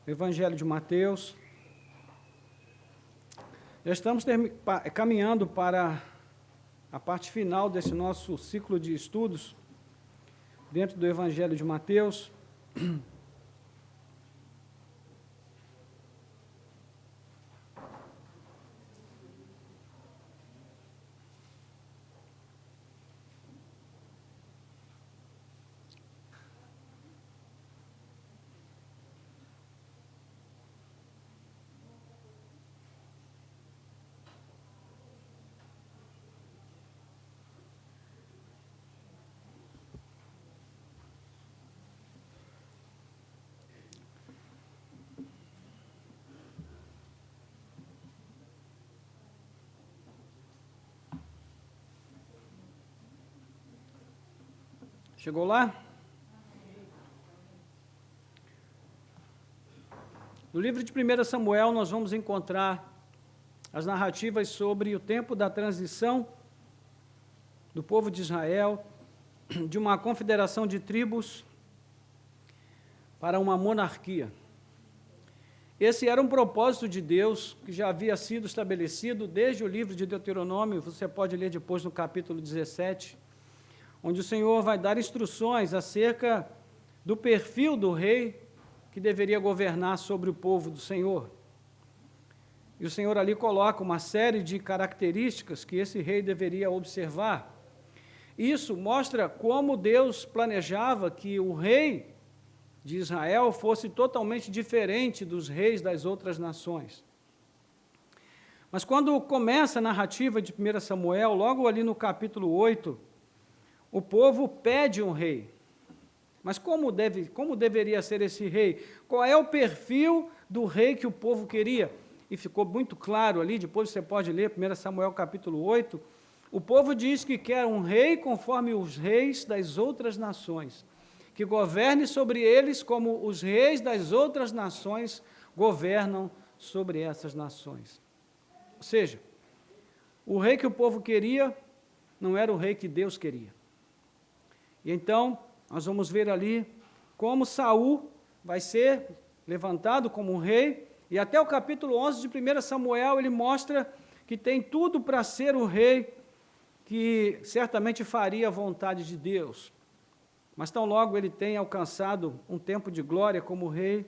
Evangelho de Mateus. Já estamos caminhando para a parte final desse nosso ciclo de estudos dentro do Evangelho de Mateus. Chegou lá? No livro de 1 Samuel, nós vamos encontrar as narrativas sobre o tempo da transição do povo de Israel, de uma confederação de tribos para uma monarquia. Esse era um propósito de Deus que já havia sido estabelecido desde o livro de Deuteronômio, você pode ler depois no capítulo 17, onde o Senhor vai dar instruções acerca do perfil do rei que deveria governar sobre o povo do Senhor. E o Senhor ali coloca uma série de características que esse rei deveria observar. Isso mostra como Deus planejava que o rei de Israel fosse totalmente diferente dos reis das outras nações. Mas quando começa a narrativa de 1 Samuel, logo ali no capítulo 8, o povo pede um rei. Mas como deveria ser esse rei? Qual é o perfil do rei que o povo queria? E ficou muito claro ali, depois você pode ler 1 Samuel capítulo 8, o povo diz que quer um rei conforme os reis das outras nações, que governe sobre eles como os reis das outras nações governam sobre essas nações. Ou seja, o rei que o povo queria não era o rei que Deus queria. E então, nós vamos ver ali como Saul vai ser levantado como um rei, e até o capítulo 11 de 1 Samuel, ele mostra que tem tudo para ser o rei que certamente faria a vontade de Deus. Mas tão logo ele tem alcançado um tempo de glória como rei,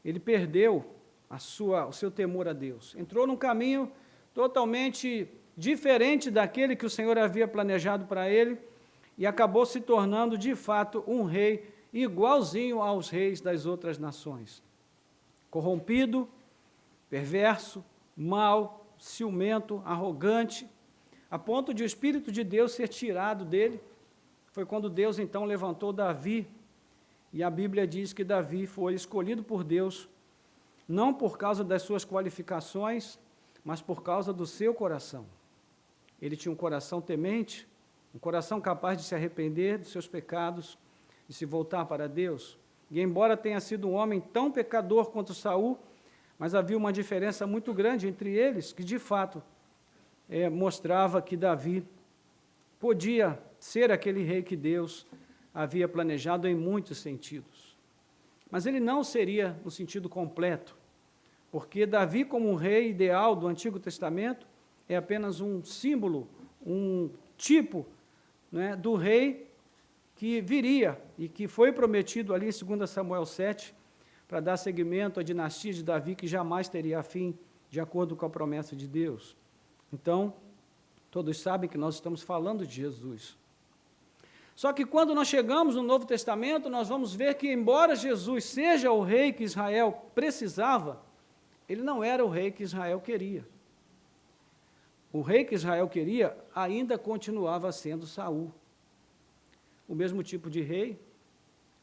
ele perdeu o seu temor a Deus. Entrou num caminho totalmente diferente daquele que o Senhor havia planejado para ele, e acabou se tornando, de fato, um rei igualzinho aos reis das outras nações. Corrompido, perverso, mau, ciumento, arrogante, a ponto de o Espírito de Deus ser tirado dele. Foi quando Deus, então, levantou Davi, e a Bíblia diz que Davi foi escolhido por Deus, não por causa das suas qualificações, mas por causa do seu coração. Ele tinha um coração temente, um coração capaz de se arrepender dos seus pecados, de se voltar para Deus. E embora tenha sido um homem tão pecador quanto Saul, mas havia uma diferença muito grande entre eles, que de fato mostrava que Davi podia ser aquele rei que Deus havia planejado em muitos sentidos. Mas ele não seria no sentido completo, porque Davi, como um rei ideal do Antigo Testamento, é apenas um símbolo, um tipo, do rei que viria e que foi prometido ali em 2 Samuel 7, para dar seguimento à dinastia de Davi, que jamais teria fim, de acordo com a promessa de Deus. Então, todos sabem que nós estamos falando de Jesus. Só que quando nós chegamos no Novo Testamento, nós vamos ver que, embora Jesus seja o rei que Israel precisava, ele não era o rei que Israel queria. O rei que Israel queria ainda continuava sendo Saul. O mesmo tipo de rei,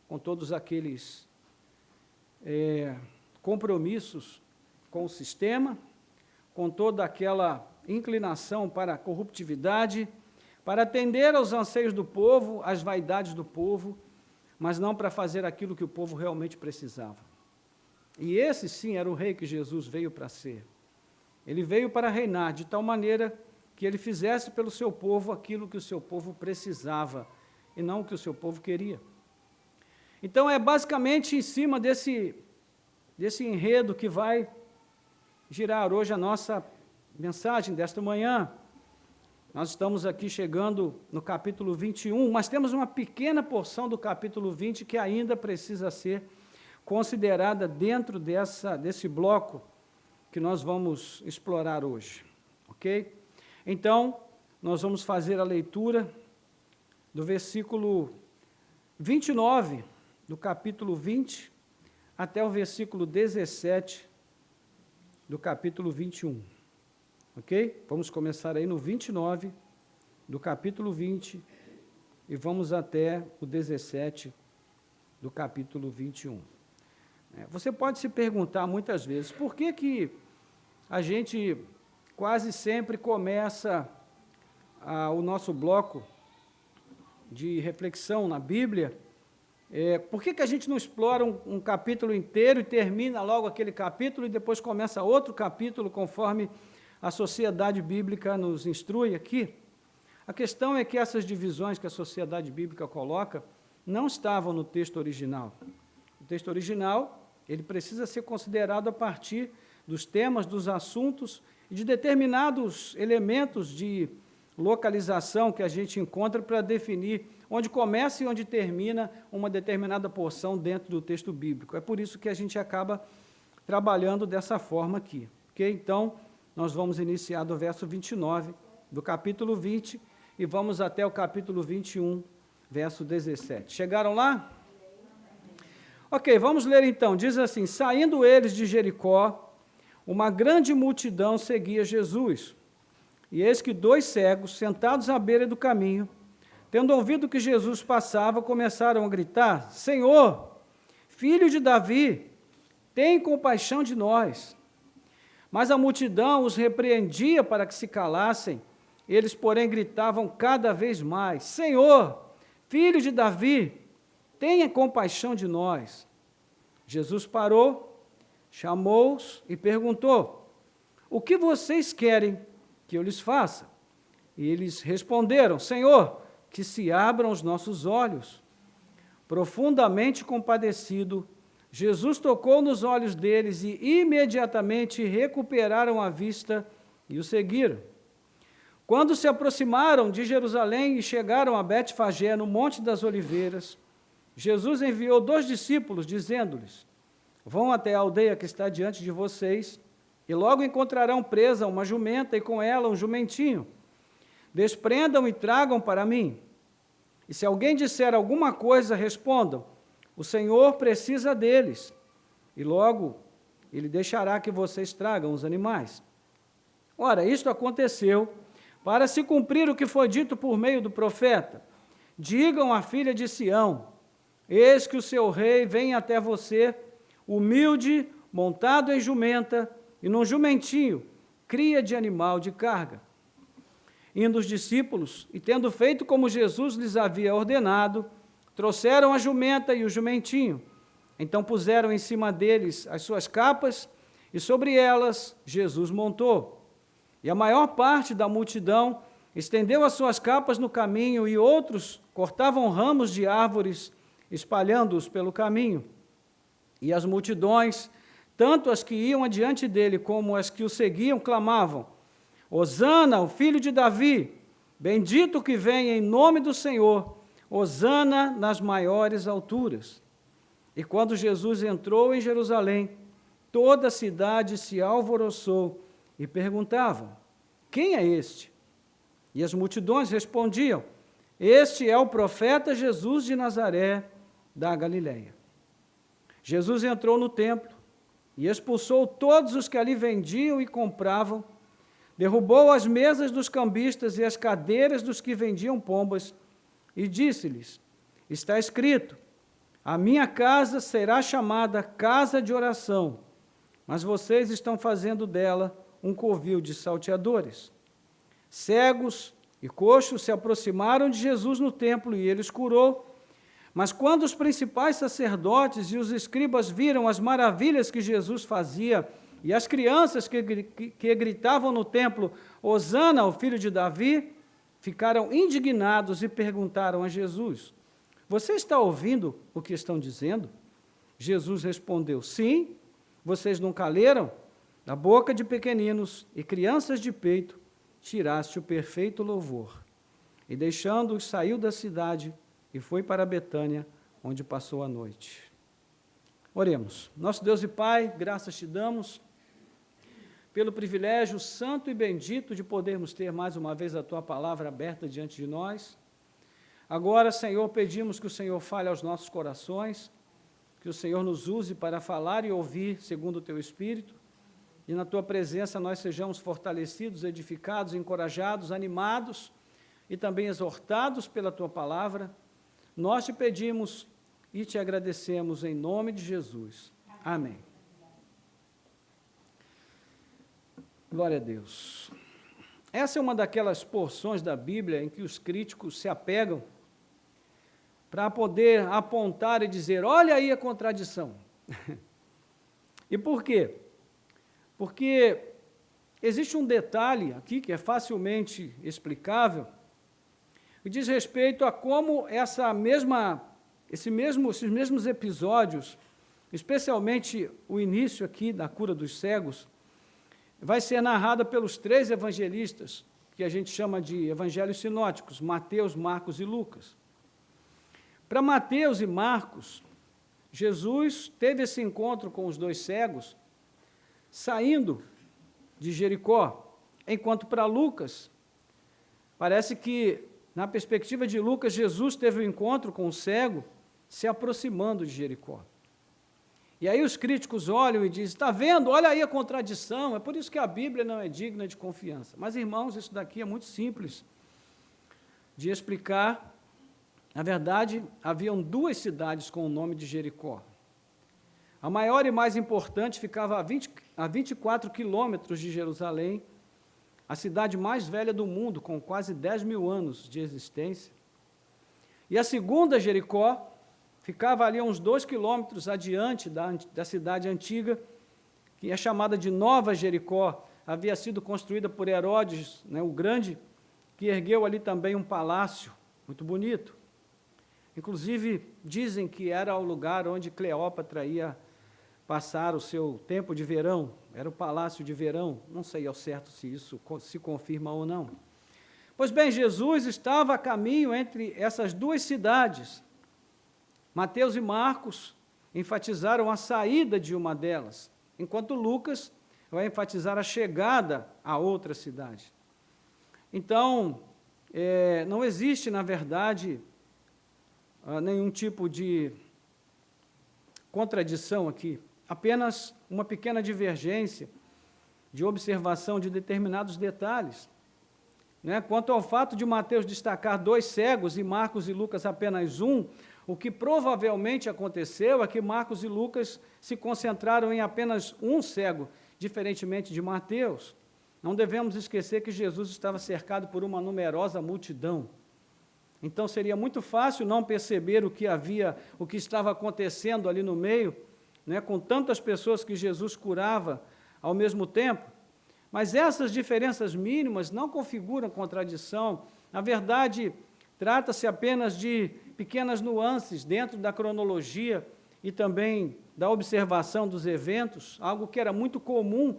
com todos aqueles compromissos com o sistema, com toda aquela inclinação para a corruptividade, para atender aos anseios do povo, às vaidades do povo, mas não para fazer aquilo que o povo realmente precisava. E esse sim era o rei que Jesus veio para ser. Ele veio para reinar de tal maneira que ele fizesse pelo seu povo aquilo que o seu povo precisava, e não o que o seu povo queria. Então, é basicamente em cima desse desse enredo que vai girar hoje a nossa mensagem desta manhã. Nós estamos aqui chegando no capítulo 21, mas temos uma pequena porção do capítulo 20 que ainda precisa ser considerada dentro desse bloco que nós vamos explorar hoje, ok? Então, nós vamos fazer a leitura do versículo 29 do capítulo 20 até o versículo 17 do capítulo 21. Ok? Vamos começar aí no 29 do capítulo 20 e vamos até o 17 do capítulo 21. Você pode se perguntar muitas vezes, por que a gente quase sempre começa o nosso bloco de reflexão na Bíblia, por que a gente não explora um capítulo inteiro e termina logo aquele capítulo e depois começa outro capítulo conforme a sociedade bíblica nos instrui aqui? A questão é que essas divisões que a sociedade bíblica coloca não estavam no texto original. O texto original, ele precisa ser considerado a partir dos temas, dos assuntos e de determinados elementos de localização que a gente encontra para definir onde começa e onde termina uma determinada porção dentro do texto bíblico. É por isso que a gente acaba trabalhando dessa forma aqui. Ok? Então, nós vamos iniciar do verso 29 do capítulo 20 e vamos até o capítulo 21, verso 17. Chegaram lá? Ok, vamos ler então. Diz assim: saindo eles de Jericó, uma grande multidão seguia Jesus. E eis que 2 cegos, sentados à beira do caminho, tendo ouvido que Jesus passava, começaram a gritar: Senhor, filho de Davi, tem compaixão de nós. Mas a multidão os repreendia para que se calassem. Eles, porém, gritavam cada vez mais: Senhor, filho de Davi, tenha compaixão de nós. Jesus parou, chamou-os e perguntou: o que vocês querem que eu lhes faça? E eles responderam: Senhor, que se abram os nossos olhos. Profundamente compadecido, Jesus tocou nos olhos deles e imediatamente recuperaram a vista e o seguiram. Quando se aproximaram de Jerusalém e chegaram a Betfagé, no Monte das Oliveiras, Jesus enviou 2 discípulos, dizendo-lhes: vão até a aldeia que está diante de vocês, e logo encontrarão presa uma jumenta e com ela um jumentinho. Desprendam e tragam para mim. E se alguém disser alguma coisa, respondam: o Senhor precisa deles, e logo ele deixará que vocês tragam os animais. Ora, isto aconteceu para se cumprir o que foi dito por meio do profeta: digam à filha de Sião: eis que o seu rei vem até você, humilde, montado em jumenta, e num jumentinho, cria de animal de carga. Indo os discípulos, e tendo feito como Jesus lhes havia ordenado, trouxeram a jumenta e o jumentinho. Então puseram em cima deles as suas capas, e sobre elas Jesus montou. E a maior parte da multidão estendeu as suas capas no caminho, e outros cortavam ramos de árvores, espalhando-os pelo caminho. E as multidões, tanto as que iam adiante dele como as que o seguiam, clamavam: Hosana, o filho de Davi, bendito que vem em nome do Senhor, Hosana nas maiores alturas. E quando Jesus entrou em Jerusalém, toda a cidade se alvoroçou e perguntavam: quem é este? E as multidões respondiam: este é o profeta Jesus de Nazaré, da Galileia. Jesus entrou no templo e expulsou todos os que ali vendiam e compravam, derrubou as mesas dos cambistas e as cadeiras dos que vendiam pombas, e disse-lhes: está escrito, a minha casa será chamada casa de oração, mas vocês estão fazendo dela um covil de salteadores. Cegos e coxos se aproximaram de Jesus no templo e ele os curou. Mas quando os principais sacerdotes e os escribas viram as maravilhas que Jesus fazia e as crianças que gritavam no templo: Hosana ao filho de Davi, ficaram indignados e perguntaram a Jesus: você está ouvindo o que estão dizendo? Jesus respondeu: sim, vocês nunca leram? Da boca de pequeninos e crianças de peito, tiraste o perfeito louvor. E deixando-os, saiu da cidade e foi para Betânia, onde passou a noite. Oremos. Nosso Deus e Pai, graças te damos pelo privilégio santo e bendito de podermos ter mais uma vez a Tua palavra aberta diante de nós. Agora, Senhor, pedimos que o Senhor fale aos nossos corações, que o Senhor nos use para falar e ouvir segundo o Teu Espírito, e na Tua presença nós sejamos fortalecidos, edificados, encorajados, animados e também exortados pela Tua palavra. Nós te pedimos e te agradecemos em nome de Jesus. Amém. Glória a Deus. Essa é uma daquelas porções da Bíblia em que os críticos se apegam para poder apontar e dizer, olha aí a contradição. E por quê? Porque existe um detalhe aqui que é facilmente explicável, que diz respeito a como esses mesmos episódios, especialmente o início aqui da cura dos cegos, vai ser narrada pelos 3 evangelistas, que a gente chama de evangelhos sinóticos, Mateus, Marcos e Lucas. Para Mateus e Marcos, Jesus teve esse encontro com os 2 cegos, saindo de Jericó, enquanto para Lucas, parece que, na perspectiva de Lucas, Jesus teve um encontro com o cego, se aproximando de Jericó. E aí os críticos olham e dizem, está vendo, olha aí a contradição, é por isso que a Bíblia não é digna de confiança. Mas, irmãos, isso daqui é muito simples de explicar. Na verdade, haviam 2 cidades com o nome de Jericó. A maior e mais importante ficava a 24 quilômetros de Jerusalém, a cidade mais velha do mundo, com quase 10 mil anos de existência. E a segunda, Jericó, ficava ali a uns 2 quilômetros adiante da cidade antiga, que é chamada de Nova Jericó, havia sido construída por Herodes, o Grande, que ergueu ali também um palácio muito bonito. Inclusive, dizem que era o lugar onde Cleópatra ia passar o seu tempo de verão, era o palácio de verão, não sei ao certo se isso se confirma ou não. Pois bem, Jesus estava a caminho entre essas 2 cidades. Mateus e Marcos enfatizaram a saída de uma delas, enquanto Lucas vai enfatizar a chegada a outra cidade. Então, não existe, na verdade, nenhum tipo de contradição aqui, apenas uma pequena divergência de observação de determinados detalhes. Quanto ao fato de Mateus destacar 2 cegos e Marcos e Lucas apenas um, o que provavelmente aconteceu é que Marcos e Lucas se concentraram em apenas um cego, diferentemente de Mateus. Não devemos esquecer que Jesus estava cercado por uma numerosa multidão. Então seria muito fácil não perceber o que estava acontecendo ali no meio, com tantas pessoas que Jesus curava ao mesmo tempo. Mas essas diferenças mínimas não configuram contradição. Na verdade, trata-se apenas de pequenas nuances dentro da cronologia e também da observação dos eventos, algo que era muito comum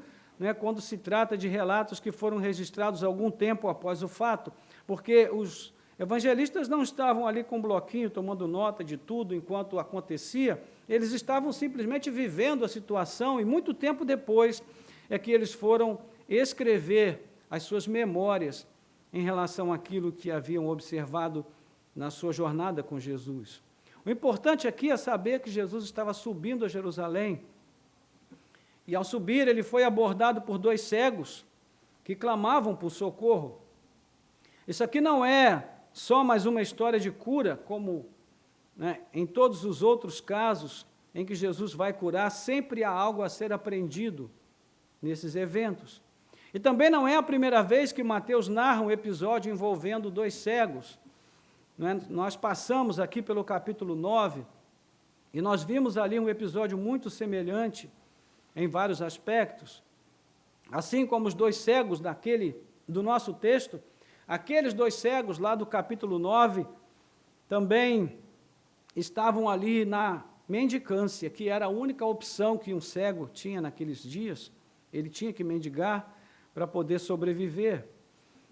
quando se trata de relatos que foram registrados algum tempo após o fato, porque os evangelistas não estavam ali com um bloquinho tomando nota de tudo enquanto acontecia, eles estavam simplesmente vivendo a situação e muito tempo depois é que eles foram escrever as suas memórias em relação àquilo que haviam observado na sua jornada com Jesus. O importante aqui é saber que Jesus estava subindo a Jerusalém, e ao subir ele foi abordado por 2 cegos que clamavam por socorro. Isso aqui não é só mais uma história de cura, como em todos os outros casos em que Jesus vai curar, sempre há algo a ser aprendido nesses eventos. E também não é a primeira vez que Mateus narra um episódio envolvendo 2 cegos. Nós passamos aqui pelo capítulo 9, e nós vimos ali um episódio muito semelhante em vários aspectos. Assim como os 2 cegos do nosso texto, aqueles 2 cegos lá do capítulo 9 também estavam ali mendicância, que era a única opção que um cego tinha naqueles dias. Ele tinha que mendigar para poder sobreviver.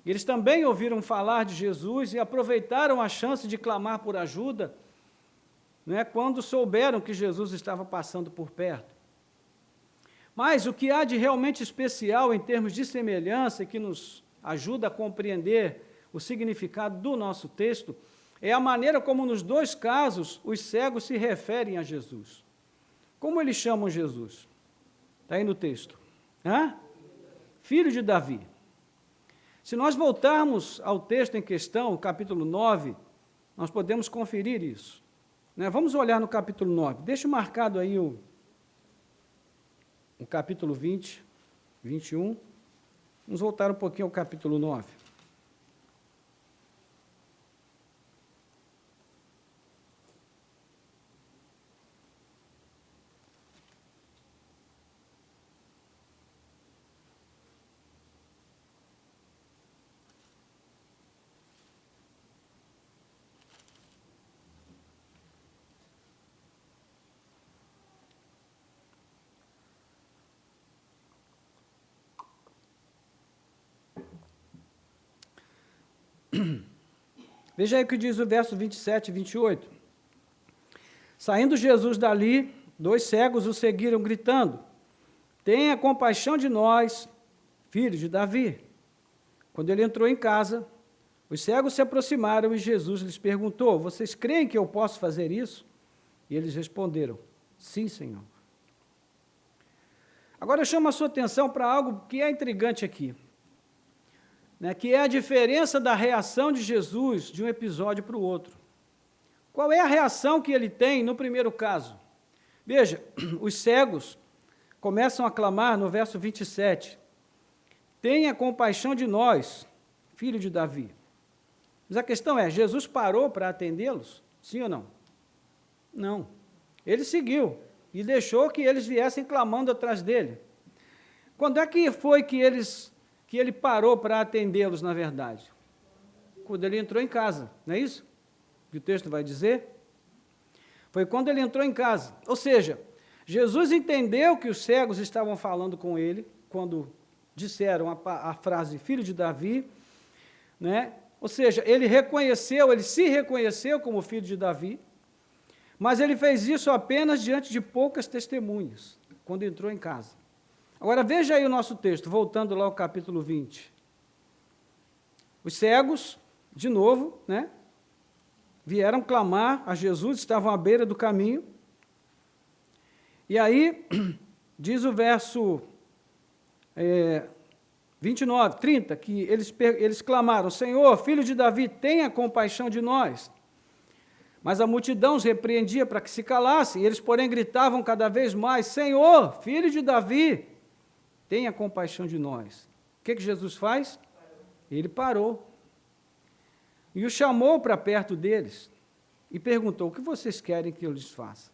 Eles também ouviram falar de Jesus e aproveitaram a chance de clamar por ajuda, né, quando souberam que Jesus estava passando por perto. Mas o que há de realmente especial em termos de semelhança e que nos ajuda a compreender o significado do nosso texto é a maneira como, nos dois casos, os cegos se referem a Jesus. Como eles chamam Jesus? Está aí no texto. Filho de Davi. Se nós voltarmos ao texto em questão, capítulo 9, nós podemos conferir isso. Né? Vamos olhar no capítulo 9. Deixa marcado aí o capítulo 20, 21. Vamos voltar um pouquinho ao capítulo 9. Veja aí o que diz o verso 27 e 28. Saindo Jesus dali, 2 cegos o seguiram, gritando: tenha compaixão de nós, filhos de Davi. Quando ele entrou em casa, os cegos se aproximaram e Jesus lhes perguntou: vocês creem que eu posso fazer isso? E eles responderam: sim, Senhor. Agora eu chamo a sua atenção para algo que é intrigante aqui, né, que é a diferença da reação de Jesus de um episódio para o outro. Qual é a reação que ele tem no primeiro caso? Veja, os cegos começam a clamar no verso 27, tenha compaixão de nós, filho de Davi. Mas a questão é, Jesus parou para atendê-los? Sim ou não? Não. Ele seguiu e deixou que eles viessem clamando atrás dele. Quando é que foi que ele parou para atendê-los, na verdade? Quando ele entrou em casa, não é isso? Que o texto vai dizer? Foi quando ele entrou em casa. Ou seja, Jesus entendeu que os cegos estavam falando com ele, quando disseram a frase filho de Davi, né? Ou seja, ele se reconheceu como filho de Davi, mas ele fez isso apenas diante de poucas testemunhas, quando entrou em casa. Agora veja aí o nosso texto, voltando lá ao capítulo 20. Os cegos, de novo, né, vieram clamar a Jesus, estavam à beira do caminho. E aí, diz o verso 29, 30, que eles clamaram: Senhor, filho de Davi, tenha compaixão de nós. Mas a multidão os repreendia para que se calassem, e eles, porém, gritavam cada vez mais: Senhor, filho de Davi, tenha compaixão de nós. O que Jesus faz? Ele parou e os chamou para perto deles e perguntou: o que vocês querem que eu lhes faça?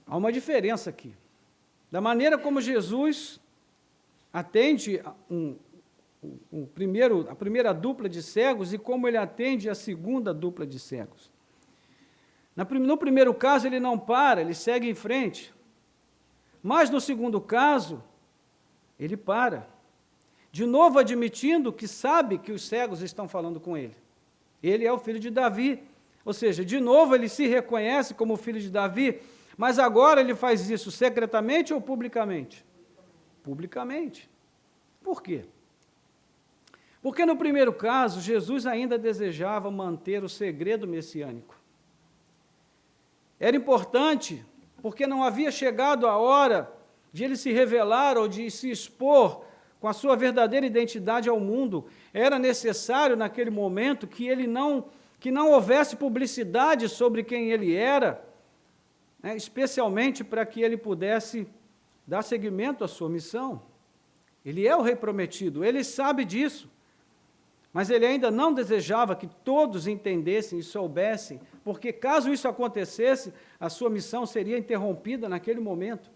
Há uma diferença aqui. Da maneira como Jesus atende a primeira dupla de cegos e como ele atende a segunda dupla de cegos. No primeiro caso, ele não para, ele segue em frente. Mas no segundo caso, ele para. De novo admitindo que sabe que os cegos estão falando com ele. Ele é o filho de Davi. Ou seja, de novo ele se reconhece como filho de Davi, mas agora ele faz isso secretamente ou publicamente? Publicamente. Por quê? Porque no primeiro caso, Jesus ainda desejava manter o segredo messiânico. Era importante, porque não havia chegado a hora de ele se revelar ou de se expor com a sua verdadeira identidade ao mundo. Era necessário, naquele momento, que não houvesse publicidade sobre quem ele era, né, especialmente para que ele pudesse dar seguimento à sua missão. Ele é o rei prometido, ele sabe disso, mas ele ainda não desejava que todos entendessem e soubessem, porque caso isso acontecesse, a sua missão seria interrompida naquele momento.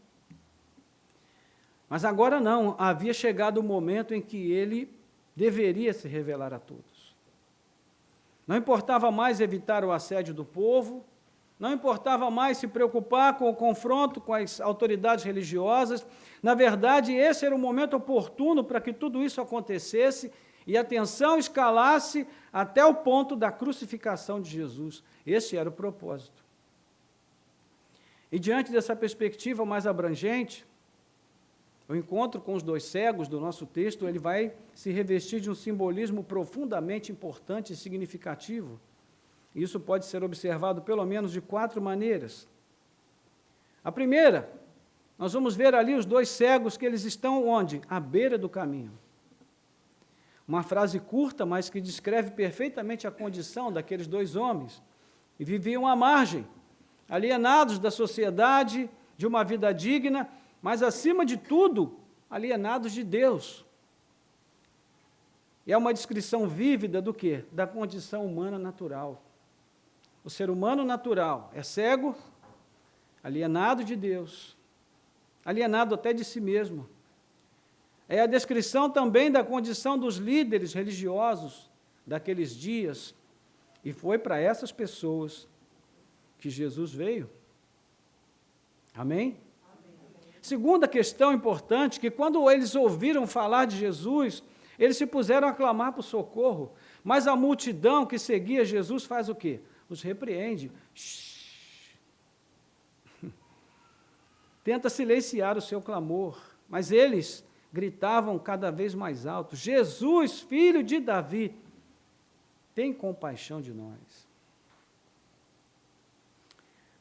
Mas agora não, havia chegado o momento em que ele deveria se revelar a todos. Não importava mais evitar o assédio do povo, não importava mais se preocupar com o confronto com as autoridades religiosas. Na verdade, esse era o momento oportuno para que tudo isso acontecesse e a tensão escalasse até o ponto da crucificação de Jesus. Esse era o propósito. E diante dessa perspectiva mais abrangente, o encontro com os dois cegos do nosso texto, ele vai se revestir de um simbolismo profundamente importante e significativo. Isso pode ser observado pelo menos de 4 maneiras. A primeira, nós vamos ver ali os dois cegos que eles estão onde? À beira do caminho. Uma frase curta, mas que descreve perfeitamente a condição daqueles dois homens. E viviam à margem, alienados da sociedade, de uma vida digna, mas, acima de tudo, alienados de Deus. E é uma descrição vívida do quê? Da condição humana natural. O ser humano natural é cego, alienado de Deus, alienado até de si mesmo. É a descrição também da condição dos líderes religiosos daqueles dias, e foi para essas pessoas que Jesus veio. Amém? Segunda questão importante, que quando eles ouviram falar de Jesus, eles se puseram a clamar por socorro, mas a multidão que seguia Jesus faz o quê? Os repreende. Tenta silenciar o seu clamor, mas eles gritavam cada vez mais alto: Jesus, filho de Davi, tem compaixão de nós.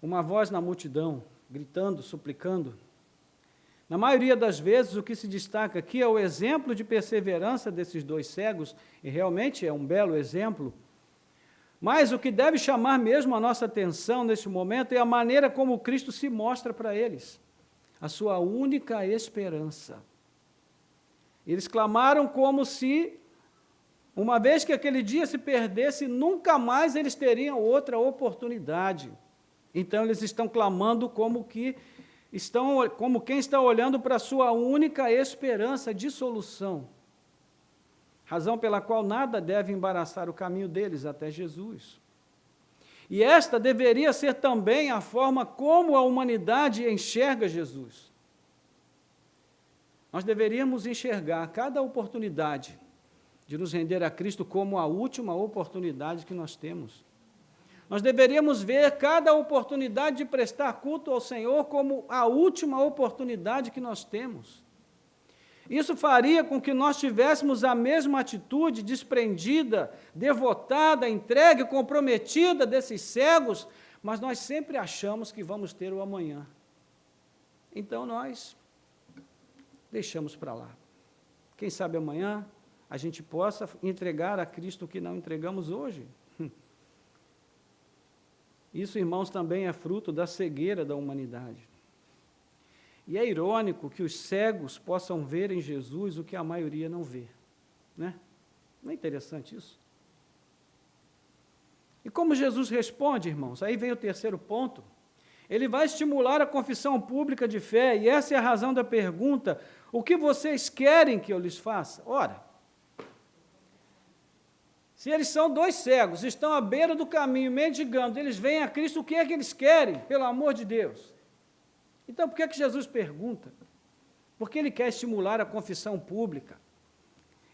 Uma voz na multidão, gritando, suplicando. Na maioria das vezes, o que se destaca aqui é o exemplo de perseverança desses dois cegos, e realmente é um belo exemplo. Mas o que deve chamar mesmo a nossa atenção neste momento é a maneira como Cristo se mostra para eles, a sua única esperança. Eles clamaram como se, uma vez que aquele dia se perdesse, nunca mais eles teriam outra oportunidade. Então, eles estão clamando como quem está olhando para a sua única esperança de solução, razão pela qual nada deve embaraçar o caminho deles até Jesus. E esta deveria ser também a forma como a humanidade enxerga Jesus. Nós deveríamos enxergar cada oportunidade de nos render a Cristo como a última oportunidade que nós temos. Nós deveríamos ver cada oportunidade de prestar culto ao Senhor como a última oportunidade que nós temos. Isso faria com que nós tivéssemos a mesma atitude desprendida, devotada, entregue, comprometida desses cegos, mas nós sempre achamos que vamos ter o amanhã. Então nós deixamos para lá. Quem sabe amanhã a gente possa entregar a Cristo o que não entregamos hoje. Isso, irmãos, também é fruto da cegueira da humanidade. E é irônico que os cegos possam ver em Jesus o que a maioria não vê, né? Não é interessante isso? E como Jesus responde, irmãos? Aí vem o terceiro ponto. Ele vai estimular a confissão pública de fé, e essa é a razão da pergunta: o que vocês querem que eu lhes faça? Ora, se eles são dois cegos, estão à beira do caminho, mendigando, eles vêm a Cristo, o que é que eles querem, pelo amor de Deus? Então, por que é que Jesus pergunta? Porque ele quer estimular a confissão pública.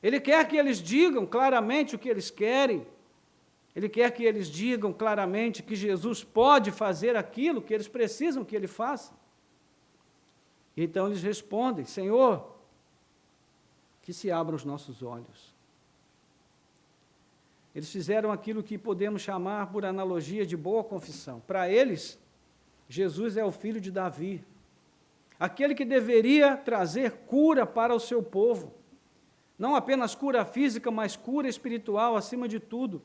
Ele quer que eles digam claramente o que eles querem. Ele quer que eles digam claramente que Jesus pode fazer aquilo que eles precisam que ele faça. Então, eles respondem: Senhor, que se abram os nossos olhos. Eles fizeram aquilo que podemos chamar, por analogia, de boa confissão. Para eles, Jesus é o filho de Davi, aquele que deveria trazer cura para o seu povo. Não apenas cura física, mas cura espiritual acima de tudo.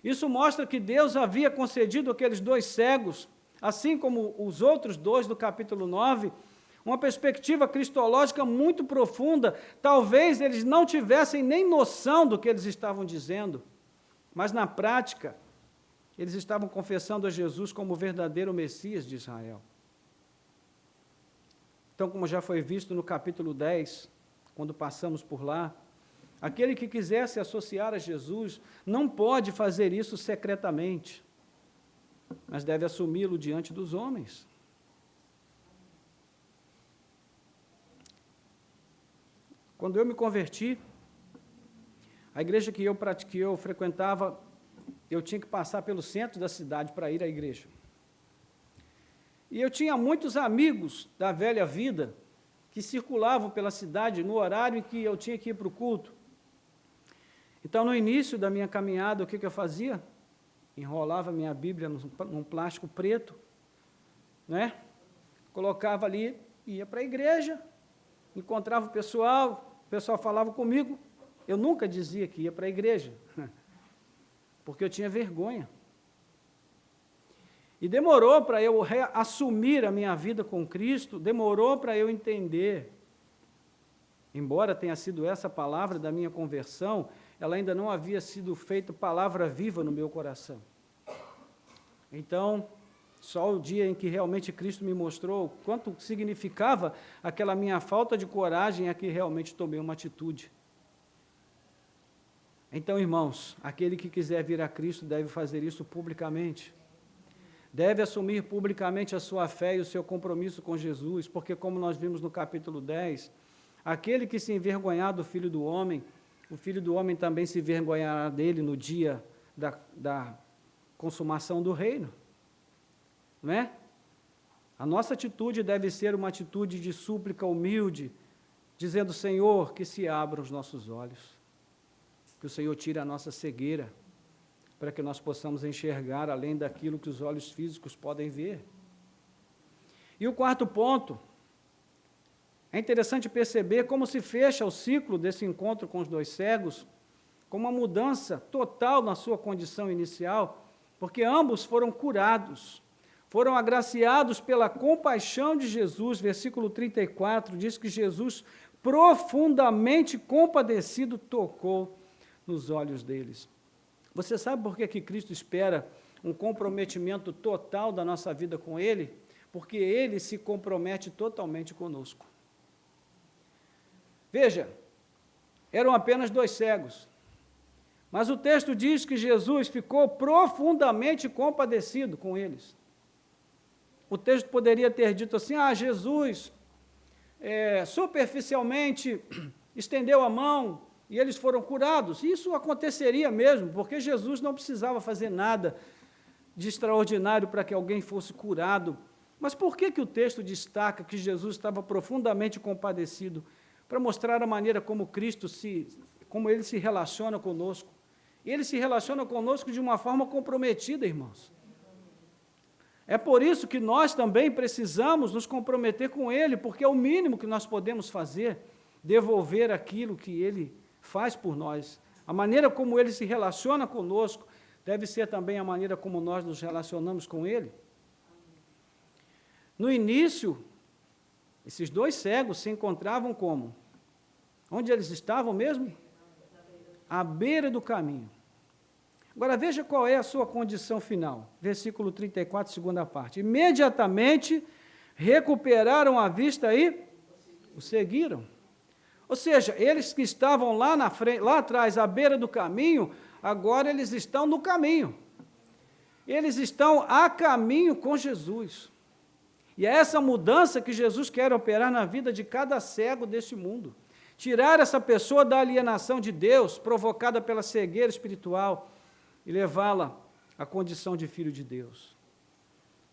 Isso mostra que Deus havia concedido àqueles dois cegos, assim como os outros dois do capítulo 9, uma perspectiva cristológica muito profunda. Talvez eles não tivessem nem noção do que eles estavam dizendo, mas na prática, eles estavam confessando a Jesus como o verdadeiro Messias de Israel. Então, como já foi visto no capítulo 10, quando passamos por lá, aquele que quiser se associar a Jesus não pode fazer isso secretamente. mas deve assumi-lo diante dos homens. Quando eu me converti, a igreja que eu frequentava, eu tinha que passar pelo centro da cidade para ir à igreja. E eu tinha muitos amigos da velha vida que circulavam pela cidade no horário em que eu tinha que ir para o culto. Então, no início da minha caminhada, o que eu fazia? Enrolava minha Bíblia num plástico preto, né? Colocava ali, ia para a igreja, encontrava o pessoal falava comigo. Eu nunca dizia que ia para a igreja, porque eu tinha vergonha. E demorou para eu assumir a minha vida com Cristo, demorou para eu entender. Embora tenha sido essa palavra da minha conversão, ela ainda não havia sido feita palavra viva no meu coração. Então, só o dia em que realmente Cristo me mostrou quanto significava aquela minha falta de coragem é que realmente tomei uma atitude. Então, irmãos, aquele que quiser vir a Cristo deve fazer isso publicamente. Deve assumir publicamente a sua fé e o seu compromisso com Jesus, porque, como nós vimos no capítulo 10, aquele que se envergonhar do Filho do Homem, o Filho do Homem também se envergonhará dele no dia da consumação do reino. Não é? A nossa atitude deve ser uma atitude de súplica humilde, dizendo, Senhor, que se abram os nossos olhos, que o Senhor tire a nossa cegueira, para que nós possamos enxergar além daquilo que os olhos físicos podem ver. E o quarto ponto, é interessante perceber como se fecha o ciclo desse encontro com os dois cegos, com uma mudança total na sua condição inicial, porque ambos foram curados, foram agraciados pela compaixão de Jesus. Versículo 34 diz que Jesus, profundamente compadecido, tocou nos olhos deles. Você sabe por que Cristo espera um comprometimento total da nossa vida com Ele? Porque Ele se compromete totalmente conosco. Veja, eram apenas dois cegos, mas o texto diz que Jesus ficou profundamente compadecido com eles. O texto poderia ter dito assim, Jesus superficialmente estendeu a mão e eles foram curados. Isso aconteceria mesmo, porque Jesus não precisava fazer nada de extraordinário para que alguém fosse curado. Mas por que o texto destaca que Jesus estava profundamente compadecido? Para mostrar a maneira como como Ele se relaciona conosco. Ele se relaciona conosco de uma forma comprometida, irmãos. É por isso que nós também precisamos nos comprometer com Ele, porque é o mínimo que nós podemos fazer, devolver aquilo que Ele faz por nós. A maneira como Ele se relaciona conosco deve ser também a maneira como nós nos relacionamos com Ele. No início, esses dois cegos se encontravam como? Onde eles estavam mesmo? À beira do caminho. Agora veja qual é a sua condição final. Versículo 34, segunda parte. Imediatamente recuperaram a vista e o seguiram. Ou seja, eles que estavam lá na frente, lá atrás, à beira do caminho, agora eles estão no caminho. Eles estão a caminho com Jesus. E é essa mudança que Jesus quer operar na vida de cada cego deste mundo. Tirar essa pessoa da alienação de Deus, provocada pela cegueira espiritual, e levá-la à condição de filho de Deus.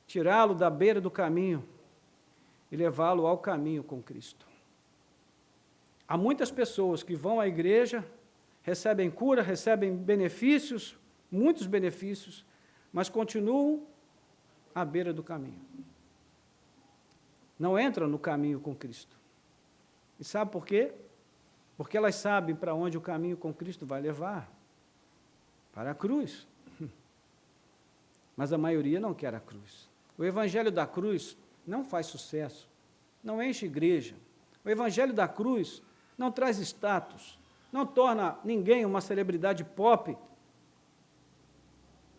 Tirá-lo da beira do caminho e levá-lo ao caminho com Cristo. Há muitas pessoas que vão à igreja, recebem cura, recebem benefícios, muitos benefícios, mas continuam à beira do caminho. Não entram no caminho com Cristo. E sabe por quê? Porque elas sabem para onde o caminho com Cristo vai levar. Para a cruz. Mas a maioria não quer a cruz. O evangelho da cruz não faz sucesso, não enche igreja. O evangelho da cruz não traz status, não torna ninguém uma celebridade pop.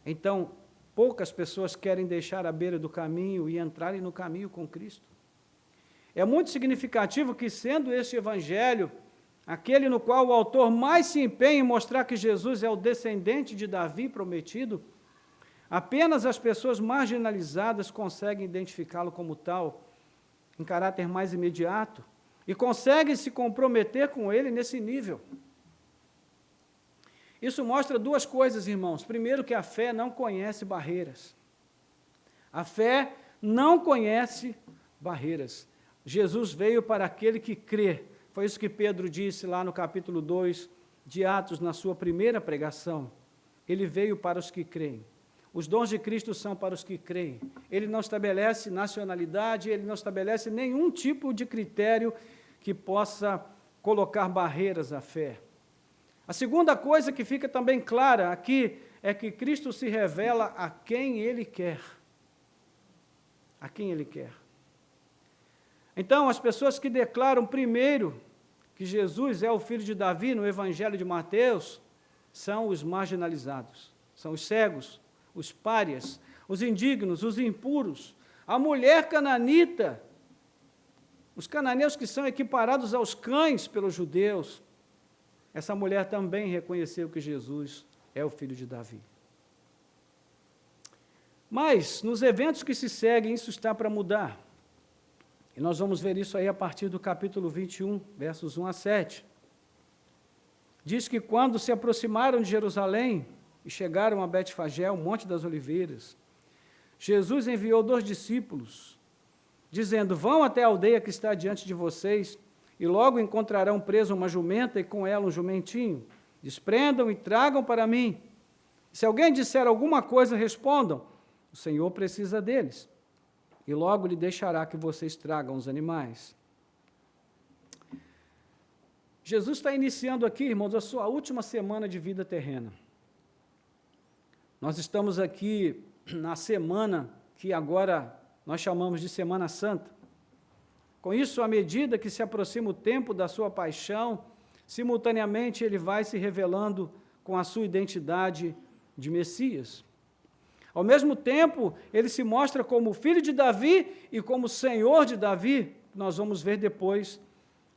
Então, poucas pessoas querem deixar a beira do caminho e entrarem no caminho com Cristo. É muito significativo que, sendo este evangelho aquele no qual o autor mais se empenha em mostrar que Jesus é o descendente de Davi prometido, Apenas as pessoas marginalizadas conseguem identificá-lo como tal, em caráter mais imediato, e conseguem se comprometer com ele nesse nível. Isso mostra duas coisas, irmãos. Primeiro, que a fé não conhece barreiras. A fé não conhece barreiras. Jesus veio para aquele que crê. Foi isso que Pedro disse lá no capítulo 2 de Atos, na sua primeira pregação. Ele veio para os que creem. Os dons de Cristo são para os que creem. Ele não estabelece nacionalidade, ele não estabelece nenhum tipo de critério que possa colocar barreiras à fé. A segunda coisa que fica também clara aqui é que Cristo se revela a quem Ele quer. A quem Ele quer. Então, as pessoas que declaram primeiro que Jesus é o filho de Davi no Evangelho de Mateus são os marginalizados, são os cegos, os párias, os indignos, os impuros, a mulher cananita, os cananeus que são equiparados aos cães pelos judeus. Essa mulher também reconheceu que Jesus é o filho de Davi. Mas, nos eventos que se seguem, isso está para mudar. E nós vamos ver isso aí a partir do capítulo 21, versos 1 a 7. Diz que quando se aproximaram de Jerusalém e chegaram a Betfagé, o Monte das Oliveiras, Jesus enviou 2 discípulos, dizendo: vão até a aldeia que está diante de vocês, e logo encontrarão presa uma jumenta e com ela um jumentinho. Desprendam e tragam para mim. Se alguém disser alguma coisa, respondam: o Senhor precisa deles, e logo lhe deixará que vocês tragam os animais. Jesus está iniciando aqui, irmãos, a sua última semana de vida terrena. Nós estamos aqui na semana que agora nós chamamos de Semana Santa. Com isso, à medida que se aproxima o tempo da sua paixão, simultaneamente ele vai se revelando com a sua identidade de Messias. Ao mesmo tempo, ele se mostra como filho de Davi e como Senhor de Davi. Nós vamos ver depois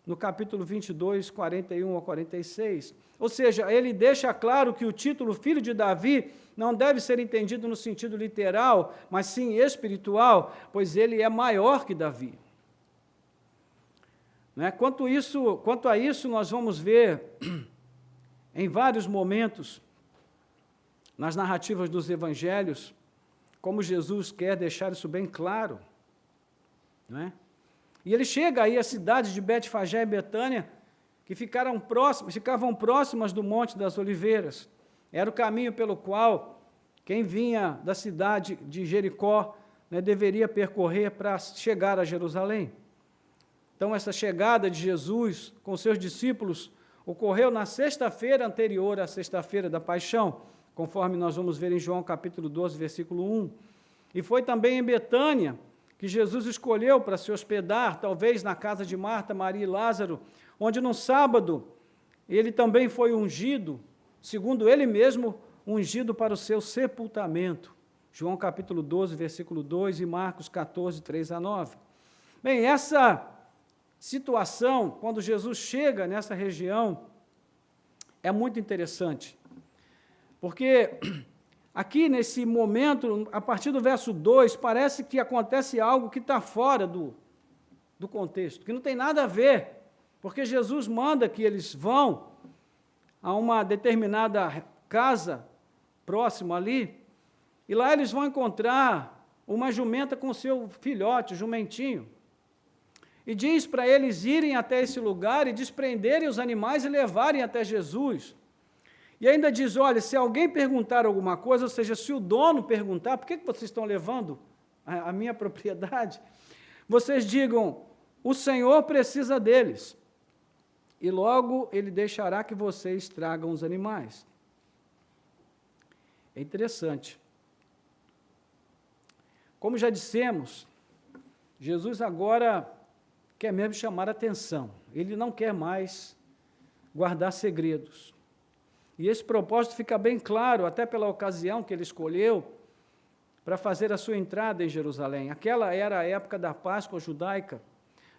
no capítulo 22, 41 a 46. Ou seja, ele deixa claro que o título filho de Davi não deve ser entendido no sentido literal, mas sim espiritual, pois ele é maior que Davi. Quanto a isso, nós vamos ver em vários momentos, nas narrativas dos evangelhos, como Jesus quer deixar isso bem claro. E ele chega aí às cidades de Betfagé e Betânia, que ficavam próximas do Monte das Oliveiras. Era o caminho pelo qual quem vinha da cidade de Jericó deveria percorrer para chegar a Jerusalém. Então, essa chegada de Jesus com seus discípulos ocorreu na sexta-feira anterior à sexta-feira da paixão, conforme nós vamos ver em João capítulo 12, versículo 1. E foi também em Betânia que Jesus escolheu para se hospedar, talvez na casa de Marta, Maria e Lázaro, onde no sábado ele também foi ungido, segundo ele mesmo, ungido para o seu sepultamento. João capítulo 12, versículo 2 e Marcos 14, 3 a 9. Bem, essa situação, quando Jesus chega nessa região, é muito interessante, porque aqui nesse momento, a partir do verso 2, parece que acontece algo que está fora do contexto, que não tem nada a ver, porque Jesus manda que eles vão a uma determinada casa próxima ali, e lá eles vão encontrar uma jumenta com seu filhote, o jumentinho, e diz para eles irem até esse lugar e desprenderem os animais e levarem até Jesus. E ainda diz, olha, se alguém perguntar alguma coisa, ou seja, se o dono perguntar, por que vocês estão levando a minha propriedade? Vocês digam, o Senhor precisa deles, e logo ele deixará que vocês tragam os animais. É interessante. Como já dissemos, Jesus agora quer mesmo chamar a atenção. Ele não quer mais guardar segredos. E esse propósito fica bem claro, até pela ocasião que ele escolheu para fazer a sua entrada em Jerusalém. Aquela era a época da Páscoa judaica.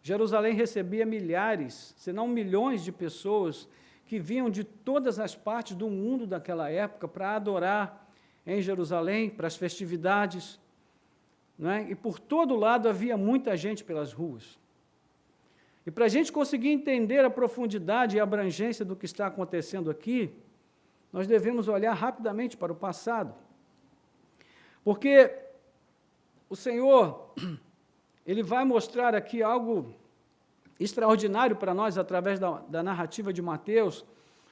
Jerusalém recebia milhares, se não milhões de pessoas que vinham de todas as partes do mundo daquela época para adorar em Jerusalém para as festividades, não é? E por todo lado havia muita gente pelas ruas. E para a gente conseguir entender a profundidade e a abrangência do que está acontecendo aqui, nós devemos olhar rapidamente para o passado. Porque o Senhor, Ele vai mostrar aqui algo extraordinário para nós através da narrativa de Mateus,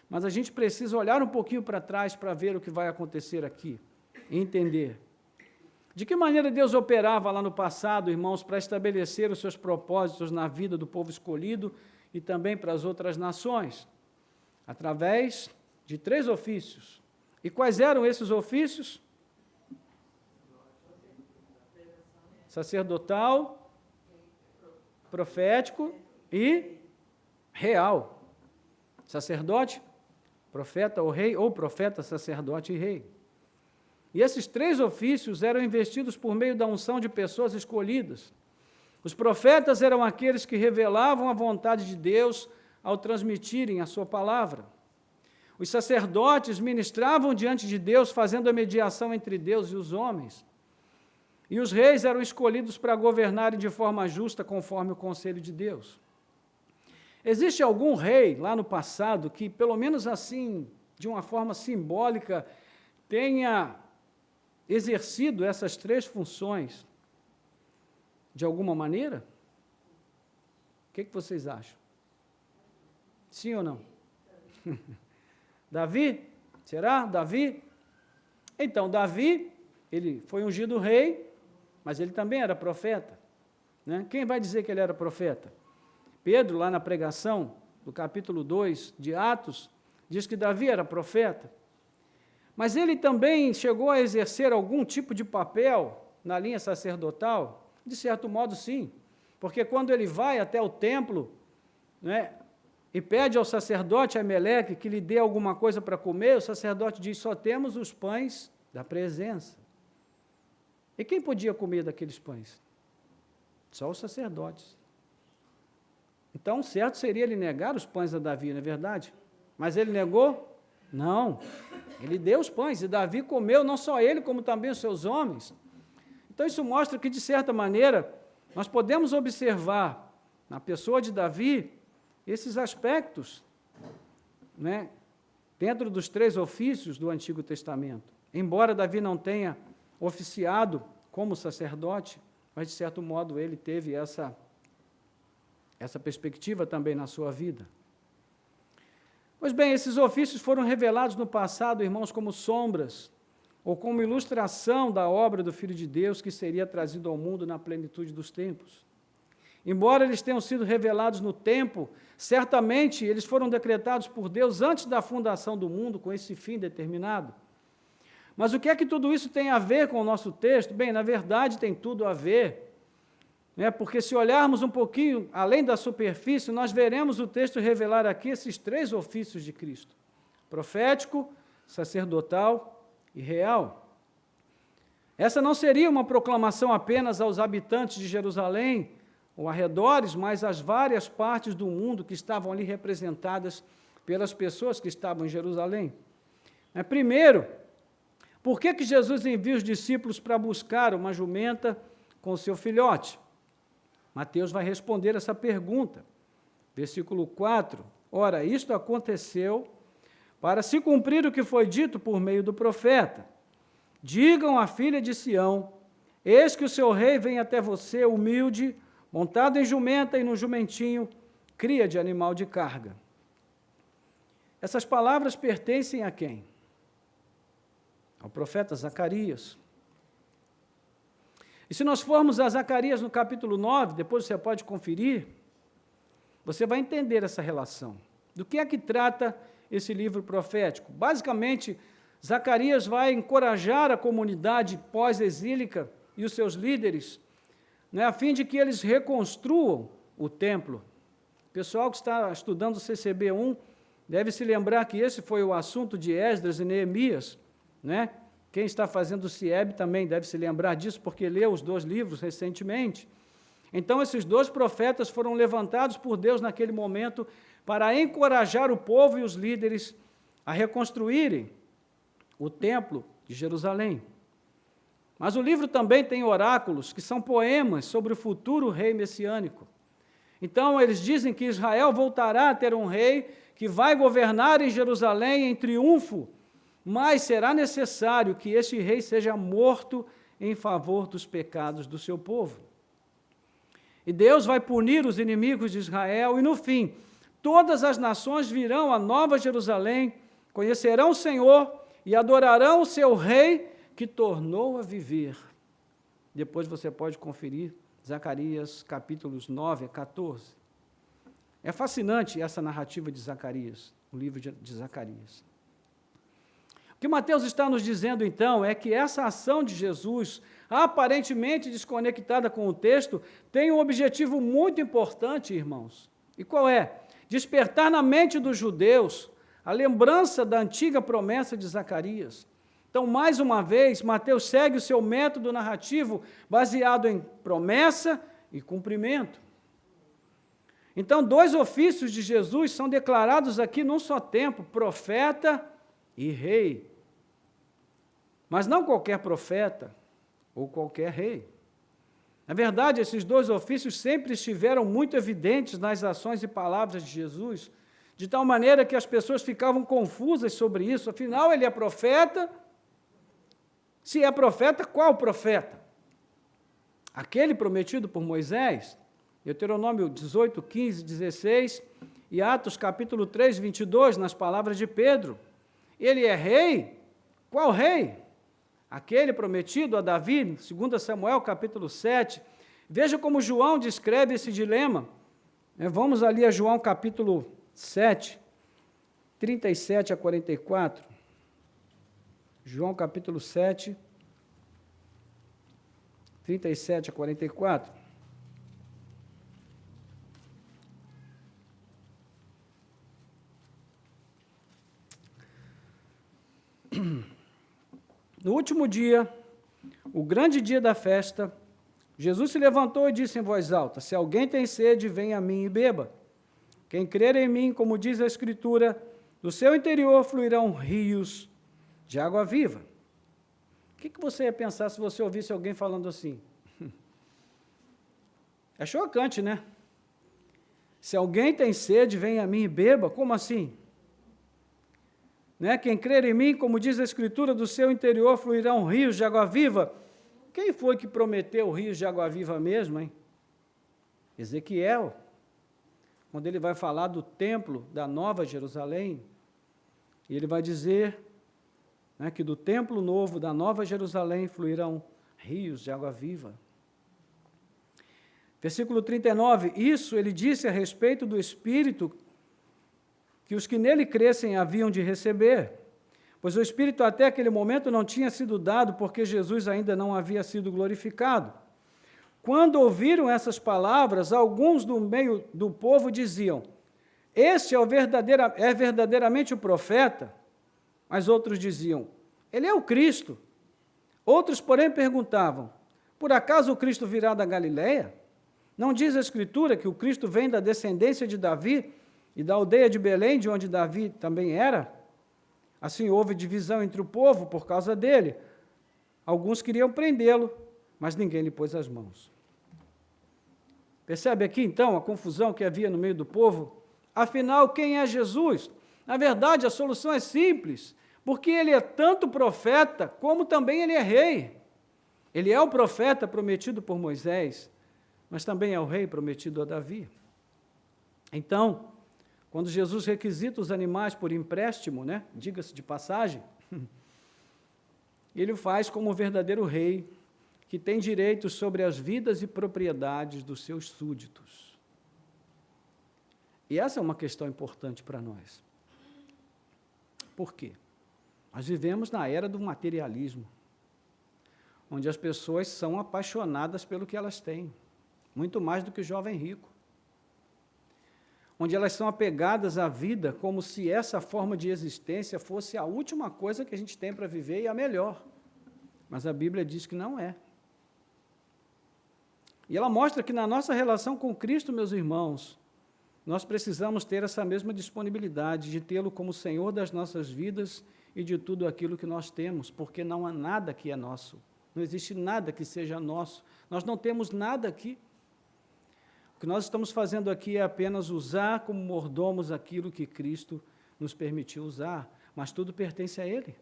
mas a gente precisa olhar um pouquinho para trás para ver o que vai acontecer aqui e entender. De que maneira Deus operava lá no passado, irmãos, para estabelecer os seus propósitos na vida do povo escolhido e também para as outras nações? Através de 3 ofícios. E quais eram esses ofícios? Sacerdotal, profético e real. Sacerdote, profeta ou rei, ou profeta, sacerdote e rei. E esses 3 ofícios eram investidos por meio da unção de pessoas escolhidas. Os profetas eram aqueles que revelavam a vontade de Deus ao transmitirem a sua palavra. Os sacerdotes ministravam diante de Deus, fazendo a mediação entre Deus e os homens. E os reis eram escolhidos para governarem de forma justa, conforme o conselho de Deus. Existe algum rei lá no passado que, pelo menos assim, de uma forma simbólica, tenha exercido essas 3 funções de alguma maneira? O que vocês acham? Sim ou não? Davi? Será? Davi? Então, Davi, ele foi ungido rei, mas ele também era profeta, né? Quem vai dizer que ele era profeta? Pedro, lá na pregação, do capítulo 2 de Atos, diz que Davi era profeta. Mas ele também chegou a exercer algum tipo de papel na linha sacerdotal? De certo modo, sim. Porque quando ele vai até o templo, né, e pede ao sacerdote Ameleque que lhe dê alguma coisa para comer, o sacerdote diz, só temos os pães da presença. E quem podia comer daqueles pães? Só os sacerdotes. Então, certo seria ele negar os pães a Davi, não é verdade? Mas ele negou? Não. Ele deu os pães, e Davi comeu, não só ele, como também os seus homens. Então, isso mostra que, de certa maneira, nós podemos observar na pessoa de Davi esses aspectos, né, dentro dos 3 ofícios do Antigo Testamento. Embora Davi não tenha oficiado como sacerdote, mas, de certo modo, ele teve essa perspectiva também na sua vida. Pois bem, esses ofícios foram revelados no passado, irmãos, como sombras, ou como ilustração da obra do Filho de Deus que seria trazido ao mundo na plenitude dos tempos. Embora eles tenham sido revelados no tempo, certamente eles foram decretados por Deus antes da fundação do mundo, com esse fim determinado. Mas o que é que tudo isso tem a ver com o nosso texto? Bem, na verdade tem tudo a ver, né? Porque se olharmos um pouquinho além da superfície, nós veremos o texto revelar aqui esses 3 ofícios de Cristo: profético, sacerdotal e real. Essa não seria uma proclamação apenas aos habitantes de Jerusalém ou arredores, mas às várias partes do mundo que estavam ali representadas pelas pessoas que estavam em Jerusalém. Primeiro, por que Jesus envia os discípulos para buscar uma jumenta com o seu filhote? Mateus vai responder essa pergunta. Versículo 4. Ora, isto aconteceu para se cumprir o que foi dito por meio do profeta. Digam à filha de Sião, eis que o seu rei vem até você, humilde, montado em jumenta e no jumentinho, cria de animal de carga. Essas palavras pertencem a quem? Ao profeta Zacarias. E se nós formos a Zacarias no capítulo 9, depois você pode conferir, você vai entender essa relação. Do que é que trata esse livro profético? Basicamente, Zacarias vai encorajar a comunidade pós-exílica e os seus líderes, né, a fim de que eles reconstruam o templo. O pessoal que está estudando o CCB1 deve se lembrar que esse foi o assunto de Esdras e Neemias, né? Quem está fazendo o CIEB também deve se lembrar disso, porque leu os 2 livros recentemente. Então, esses 2 profetas foram levantados por Deus naquele momento para encorajar o povo e os líderes a reconstruírem o templo de Jerusalém. Mas o livro também tem oráculos, que são poemas sobre o futuro rei messiânico. Então, eles dizem que Israel voltará a ter um rei que vai governar em Jerusalém em triunfo, mas será necessário que este rei seja morto em favor dos pecados do seu povo. E Deus vai punir os inimigos de Israel, e no fim, todas as nações virão a Nova Jerusalém, conhecerão o Senhor e adorarão o seu rei que tornou a viver. Depois você pode conferir Zacarias capítulos 9 a 14. É fascinante essa narrativa de Zacarias, o livro de Zacarias. O que Mateus está nos dizendo, então, é que essa ação de Jesus, aparentemente desconectada com o texto, tem um objetivo muito importante, irmãos. E qual é? Despertar na mente dos judeus a lembrança da antiga promessa de Zacarias. Então, mais uma vez, Mateus segue o seu método narrativo baseado em promessa e cumprimento. Então, dois ofícios de Jesus são declarados aqui num só tempo, profeta e rei. Mas não qualquer profeta ou qualquer rei. Na verdade, esses dois ofícios sempre estiveram muito evidentes nas ações e palavras de Jesus, de tal maneira que as pessoas ficavam confusas sobre isso. Afinal, ele é profeta. Se é profeta, qual profeta? Aquele prometido por Moisés, Deuteronômio 18, 15, 16, e Atos capítulo 3, 22, nas palavras de Pedro. Ele é rei? Qual rei? Aquele prometido a Davi, 2 Samuel capítulo 7. Veja como João descreve esse dilema. Vamos ali a João capítulo 7, 37 a 44. João capítulo 7, 37 a 44. No último dia, o grande dia da festa, Jesus se levantou e disse em voz alta: se alguém tem sede, venha a mim e beba. Quem crer em mim, como diz a Escritura, do seu interior fluirão rios de água viva. O que você ia pensar se você ouvisse alguém falando assim? É chocante, né? Se alguém tem sede, venha a mim e beba. Como assim? Né? Quem crer em mim, como diz a Escritura, do seu interior fluirão rios de água viva. Quem foi que prometeu rios de água viva mesmo, hein? Ezequiel, quando ele vai falar do templo da Nova Jerusalém, e ele vai dizer, né, que do templo novo da Nova Jerusalém fluirão rios de água viva. Versículo 39, isso ele disse a respeito do Espírito que os que nele crescem haviam de receber, pois o Espírito até aquele momento não tinha sido dado, porque Jesus ainda não havia sido glorificado. Quando ouviram essas palavras, alguns do meio do povo diziam: este é verdadeiramente o profeta, mas outros diziam: ele é o Cristo. Outros, porém, perguntavam: por acaso o Cristo virá da Galileia? Não diz a Escritura que o Cristo vem da descendência de Davi e da aldeia de Belém, de onde Davi também era? Assim houve divisão entre o povo por causa dele. Alguns queriam prendê-lo, mas ninguém lhe pôs as mãos. Percebe aqui, então, a confusão que havia no meio do povo? Afinal, quem é Jesus? Na verdade, a solução é simples, porque ele é tanto profeta, como também ele é rei. Ele é o profeta prometido por Moisés, mas também é o rei prometido a Davi. Então, quando Jesus requisita os animais por empréstimo, né, diga-se de passagem, ele o faz como um verdadeiro rei, que tem direitos sobre as vidas e propriedades dos seus súditos. E essa é uma questão importante para nós. Por quê? Nós vivemos na era do materialismo, onde as pessoas são apaixonadas pelo que elas têm, muito mais do que o jovem rico. Onde elas são apegadas à vida como se essa forma de existência fosse a última coisa que a gente tem para viver e a melhor. Mas a Bíblia diz que não é. E ela mostra que na nossa relação com Cristo, meus irmãos, nós precisamos ter essa mesma disponibilidade de tê-lo como Senhor das nossas vidas e de tudo aquilo que nós temos, porque não há nada que é nosso, não existe nada que seja nosso, nós não temos nada aqui. O que nós estamos fazendo aqui é apenas usar como mordomos aquilo que Cristo nos permitiu usar, mas tudo pertence a Ele.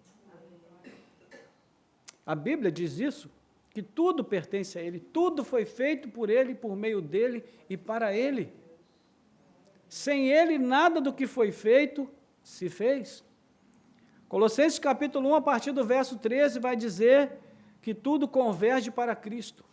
A Bíblia diz isso, que tudo pertence a Ele, tudo foi feito por Ele, por meio dEle e para Ele. Sem Ele, nada do que foi feito se fez. Colossenses capítulo 1, a partir do verso 13, vai dizer que tudo converge para Cristo.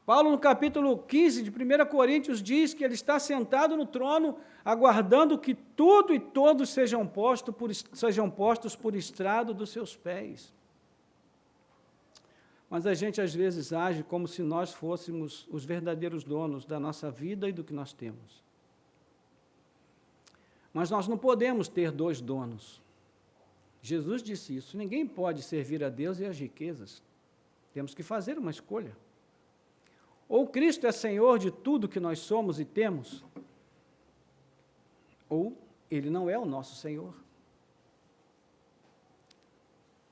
Paulo, no capítulo 15 de 1 Coríntios, diz que ele está sentado no trono, aguardando que tudo e todos sejam postos por estrado dos seus pés. Mas a gente, às vezes, age como se nós fôssemos os verdadeiros donos da nossa vida e do que nós temos. Mas nós não podemos ter dois donos. Jesus disse isso, ninguém pode servir a Deus e às riquezas. Temos que fazer uma escolha. Ou Cristo é Senhor de tudo que nós somos e temos, ou Ele não é o nosso Senhor.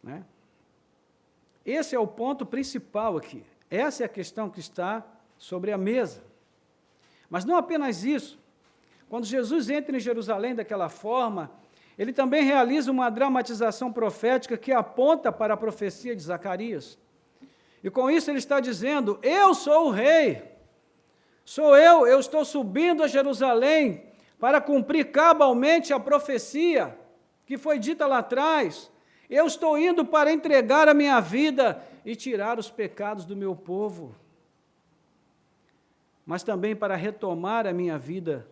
Né? Esse é o ponto principal aqui. Essa é a questão que está sobre a mesa. Mas não apenas isso. Quando Jesus entra em Jerusalém daquela forma, ele também realiza uma dramatização profética que aponta para a profecia de Zacarias. E com isso ele está dizendo, eu sou o rei, sou eu estou subindo a Jerusalém para cumprir cabalmente a profecia que foi dita lá atrás. Eu estou indo para entregar a minha vida e tirar os pecados do meu povo, mas também para retomar a minha vida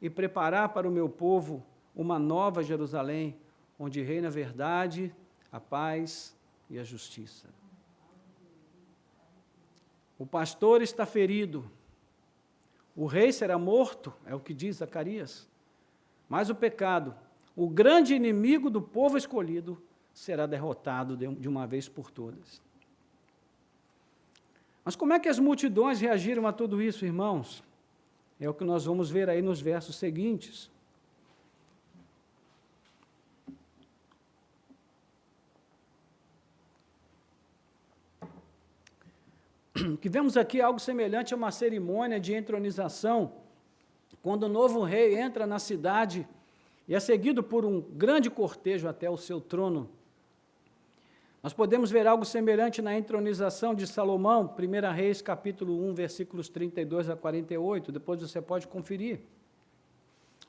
e preparar para o meu povo uma nova Jerusalém, onde reina a verdade, a paz e a justiça. O pastor está ferido, o rei será morto, é o que diz Zacarias, mas o pecado, o grande inimigo do povo escolhido, será derrotado de uma vez por todas. Mas como é que as multidões reagiram a tudo isso, irmãos? É o que nós vamos ver aí nos versos seguintes. Que vemos aqui algo semelhante a uma cerimônia de entronização, quando o novo rei entra na cidade e é seguido por um grande cortejo até o seu trono. Nós podemos ver algo semelhante na entronização de Salomão, 1 Reis, capítulo 1, versículos 32 a 48, depois você pode conferir.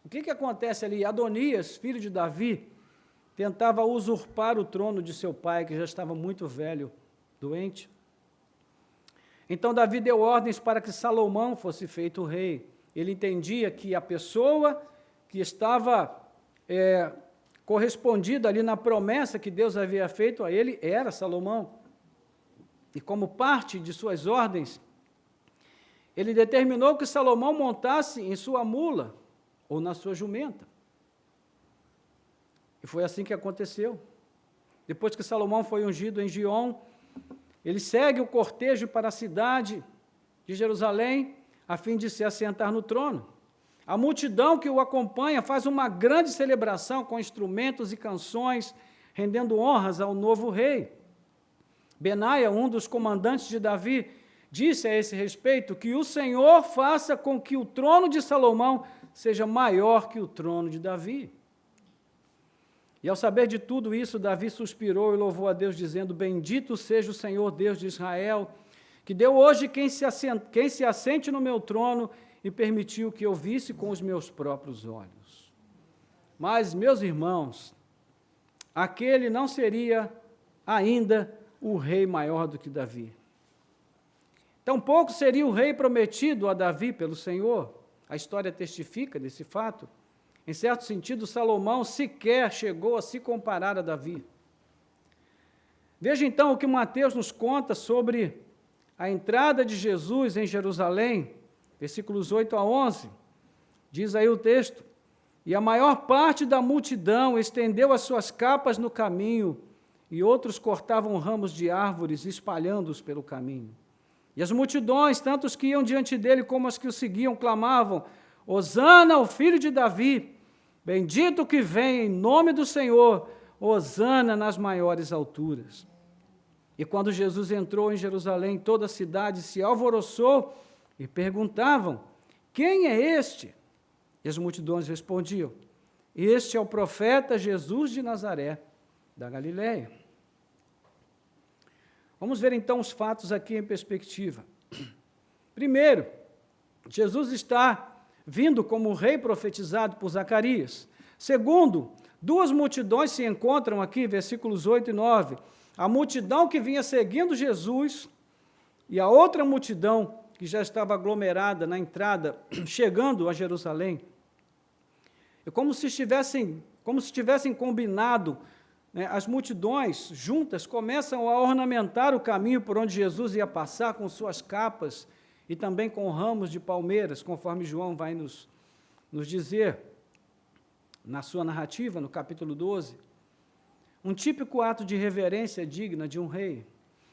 O que acontece ali? Adonias, filho de Davi, tentava usurpar o trono de seu pai, que já estava muito velho, doente. Então Davi deu ordens para que Salomão fosse feito rei. Ele entendia que a pessoa que estava correspondida ali na promessa que Deus havia feito a ele era Salomão. E como parte de suas ordens, ele determinou que Salomão montasse em sua mula ou na sua jumenta. E foi assim que aconteceu. Depois que Salomão foi ungido em Giom, ele segue o cortejo para a cidade de Jerusalém, a fim de se assentar no trono. A multidão que o acompanha faz uma grande celebração com instrumentos e canções, rendendo honras ao novo rei. Benaia, um dos comandantes de Davi, disse a esse respeito que o Senhor faça com que o trono de Salomão seja maior que o trono de Davi. E ao saber de tudo isso, Davi suspirou e louvou a Deus, dizendo, bendito seja o Senhor Deus de Israel, que deu hoje quem se assente no meu trono e permitiu que eu visse com os meus próprios olhos. Mas, meus irmãos, aquele não seria ainda o rei maior do que Davi. Tampouco seria o rei prometido a Davi pelo Senhor. A história testifica desse fato. Em certo sentido, Salomão sequer chegou a se comparar a Davi. Veja então o que Mateus nos conta sobre a entrada de Jesus em Jerusalém, versículos 8 a 11. Diz aí o texto, e a maior parte da multidão estendeu as suas capas no caminho, e outros cortavam ramos de árvores, espalhando-os pelo caminho. E as multidões, tanto os que iam diante dele como as que o seguiam, clamavam, Hosana ao filho de Davi, bendito que vem em nome do Senhor, hosana nas maiores alturas. E quando Jesus entrou em Jerusalém, toda a cidade se alvoroçou e perguntavam, quem é este? E as multidões respondiam, este é o profeta Jesus de Nazaré, da Galileia. Vamos ver então os fatos aqui em perspectiva. Primeiro, Jesus está vindo como rei profetizado por Zacarias. Segundo, duas multidões se encontram aqui, versículos 8 e 9. A multidão que vinha seguindo Jesus e a outra multidão que já estava aglomerada na entrada, chegando a Jerusalém. É como se tivessem combinado, né, as multidões juntas começam a ornamentar o caminho por onde Jesus ia passar com suas capas e também com ramos de palmeiras, conforme João vai nos dizer na sua narrativa, no capítulo 12. Um típico ato de reverência digna de um rei.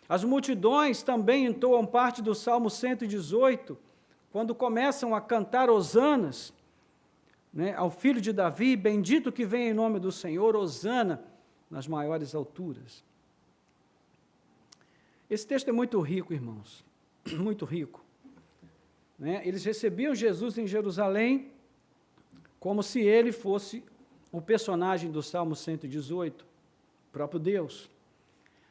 As multidões também entoam parte do Salmo 118, quando começam a cantar hosanas, né, ao filho de Davi, bendito que vem em nome do Senhor, hosana nas maiores alturas. Esse texto é muito rico, irmãos, muito rico. Né? Eles recebiam Jesus em Jerusalém como se ele fosse o personagem do Salmo 118, o próprio Deus.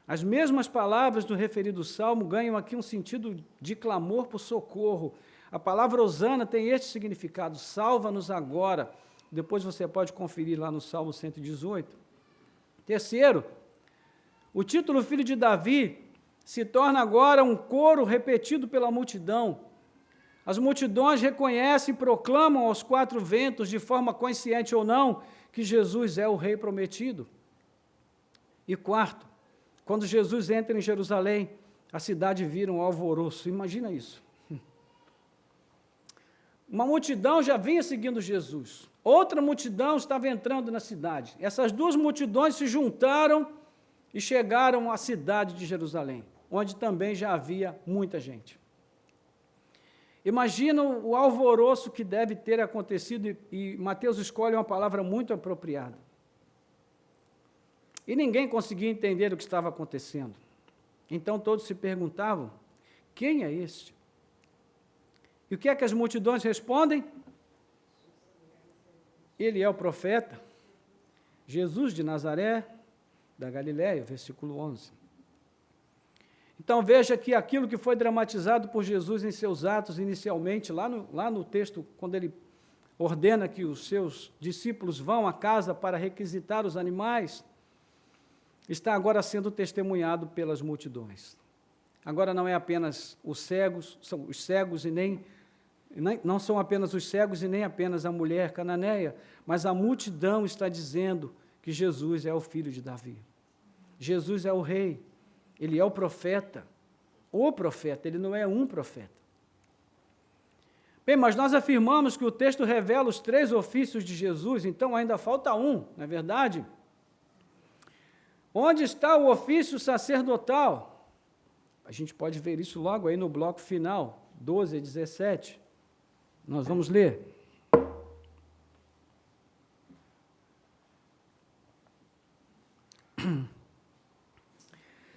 As mesmas palavras do referido salmo ganham aqui um sentido de clamor por socorro. A palavra hosana tem este significado, salva-nos agora. Depois você pode conferir lá no Salmo 118. Terceiro, o título Filho de Davi se torna agora um coro repetido pela multidão. As multidões reconhecem e proclamam aos quatro ventos, de forma consciente ou não, que Jesus é o Rei prometido. E quarto, quando Jesus entra em Jerusalém, a cidade vira um alvoroço. Imagina isso. Uma multidão já vinha seguindo Jesus. Outra multidão estava entrando na cidade. Essas duas multidões se juntaram e chegaram à cidade de Jerusalém, onde também já havia muita gente. Imagina o alvoroço que deve ter acontecido, e Mateus escolhe uma palavra muito apropriada. E ninguém conseguia entender o que estava acontecendo. Então todos se perguntavam, quem é este? E o que é que as multidões respondem? Ele é o profeta, Jesus de Nazaré, da Galileia, versículo 11. Então veja que aquilo que foi dramatizado por Jesus em seus atos inicialmente, lá no texto, quando ele ordena que os seus discípulos vão à casa para requisitar os animais, está agora sendo testemunhado pelas multidões. Agora não é apenas os cegos, são os cegos e não são apenas os cegos e nem apenas a mulher cananeia, mas a multidão está dizendo que Jesus é o filho de Davi. Jesus é o rei, ele é o profeta, ele não é um profeta. Bem, mas nós afirmamos que o texto revela os três ofícios de Jesus, então ainda falta um, não é verdade? Onde está o ofício sacerdotal? A gente pode ver isso logo aí no bloco final, 12 a 17. Nós vamos ler.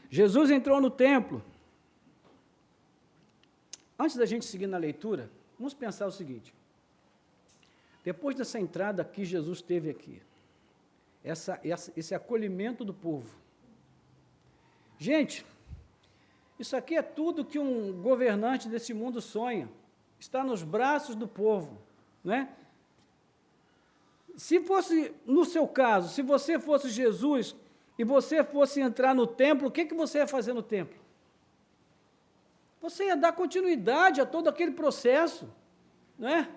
Jesus entrou no templo. Antes da gente seguir na leitura, vamos pensar o seguinte. Depois dessa entrada que Jesus teve aqui, esse acolhimento do povo. Gente, isso aqui é tudo que um governante desse mundo sonha. Está nos braços do povo, né? Se fosse, no seu caso, se você fosse Jesus e você fosse entrar no templo, o que você ia fazer no templo? Você ia dar continuidade a todo aquele processo, né?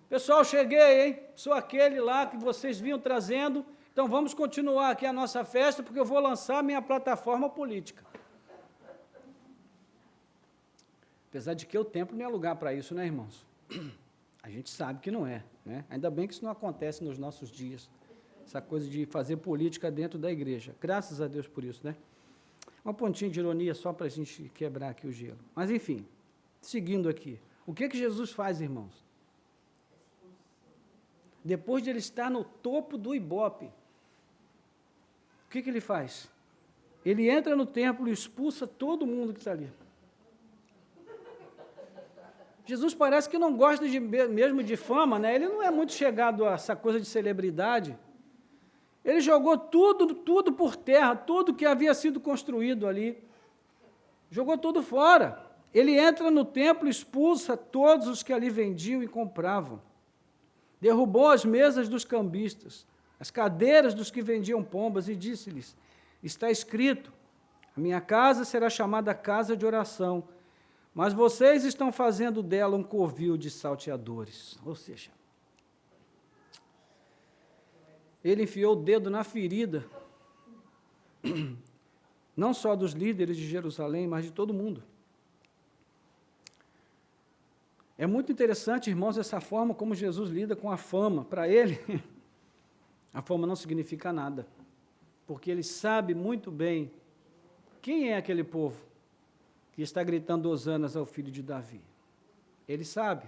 Pessoal, cheguei, hein? Sou aquele lá que vocês vinham trazendo, então vamos continuar aqui a nossa festa, porque eu vou lançar a minha plataforma política. Apesar de que o templo não é lugar para isso, né, irmãos? A gente sabe que não é, né? Ainda bem que isso não acontece nos nossos dias, essa coisa de fazer política dentro da igreja. Graças a Deus por isso, né? Uma pontinha de ironia só para a gente quebrar aqui o gelo. Mas, enfim, seguindo aqui. O que Jesus faz, irmãos? depois de ele estar no topo do Ibope, o que ele faz? Ele entra no templo e expulsa todo mundo que está ali. Jesus parece que não gosta mesmo de fama, né? Ele não é muito chegado a essa coisa de celebridade. Ele jogou tudo por terra, tudo que havia sido construído ali. Jogou tudo fora. Ele entra no templo e expulsa todos os que ali vendiam e compravam. Derrubou as mesas dos cambistas, as cadeiras dos que vendiam pombas, e disse-lhes: está escrito, a minha casa será chamada casa de oração, mas vocês estão fazendo dela um covil de salteadores. Ou seja, ele enfiou o dedo na ferida, não só dos líderes de Jerusalém, mas de todo mundo. É muito interessante, irmãos, essa forma como Jesus lida com a fama. Para ele, a fama não significa nada, porque ele sabe muito bem quem é aquele povo que está gritando hosanas ao filho de Davi. Ele sabe.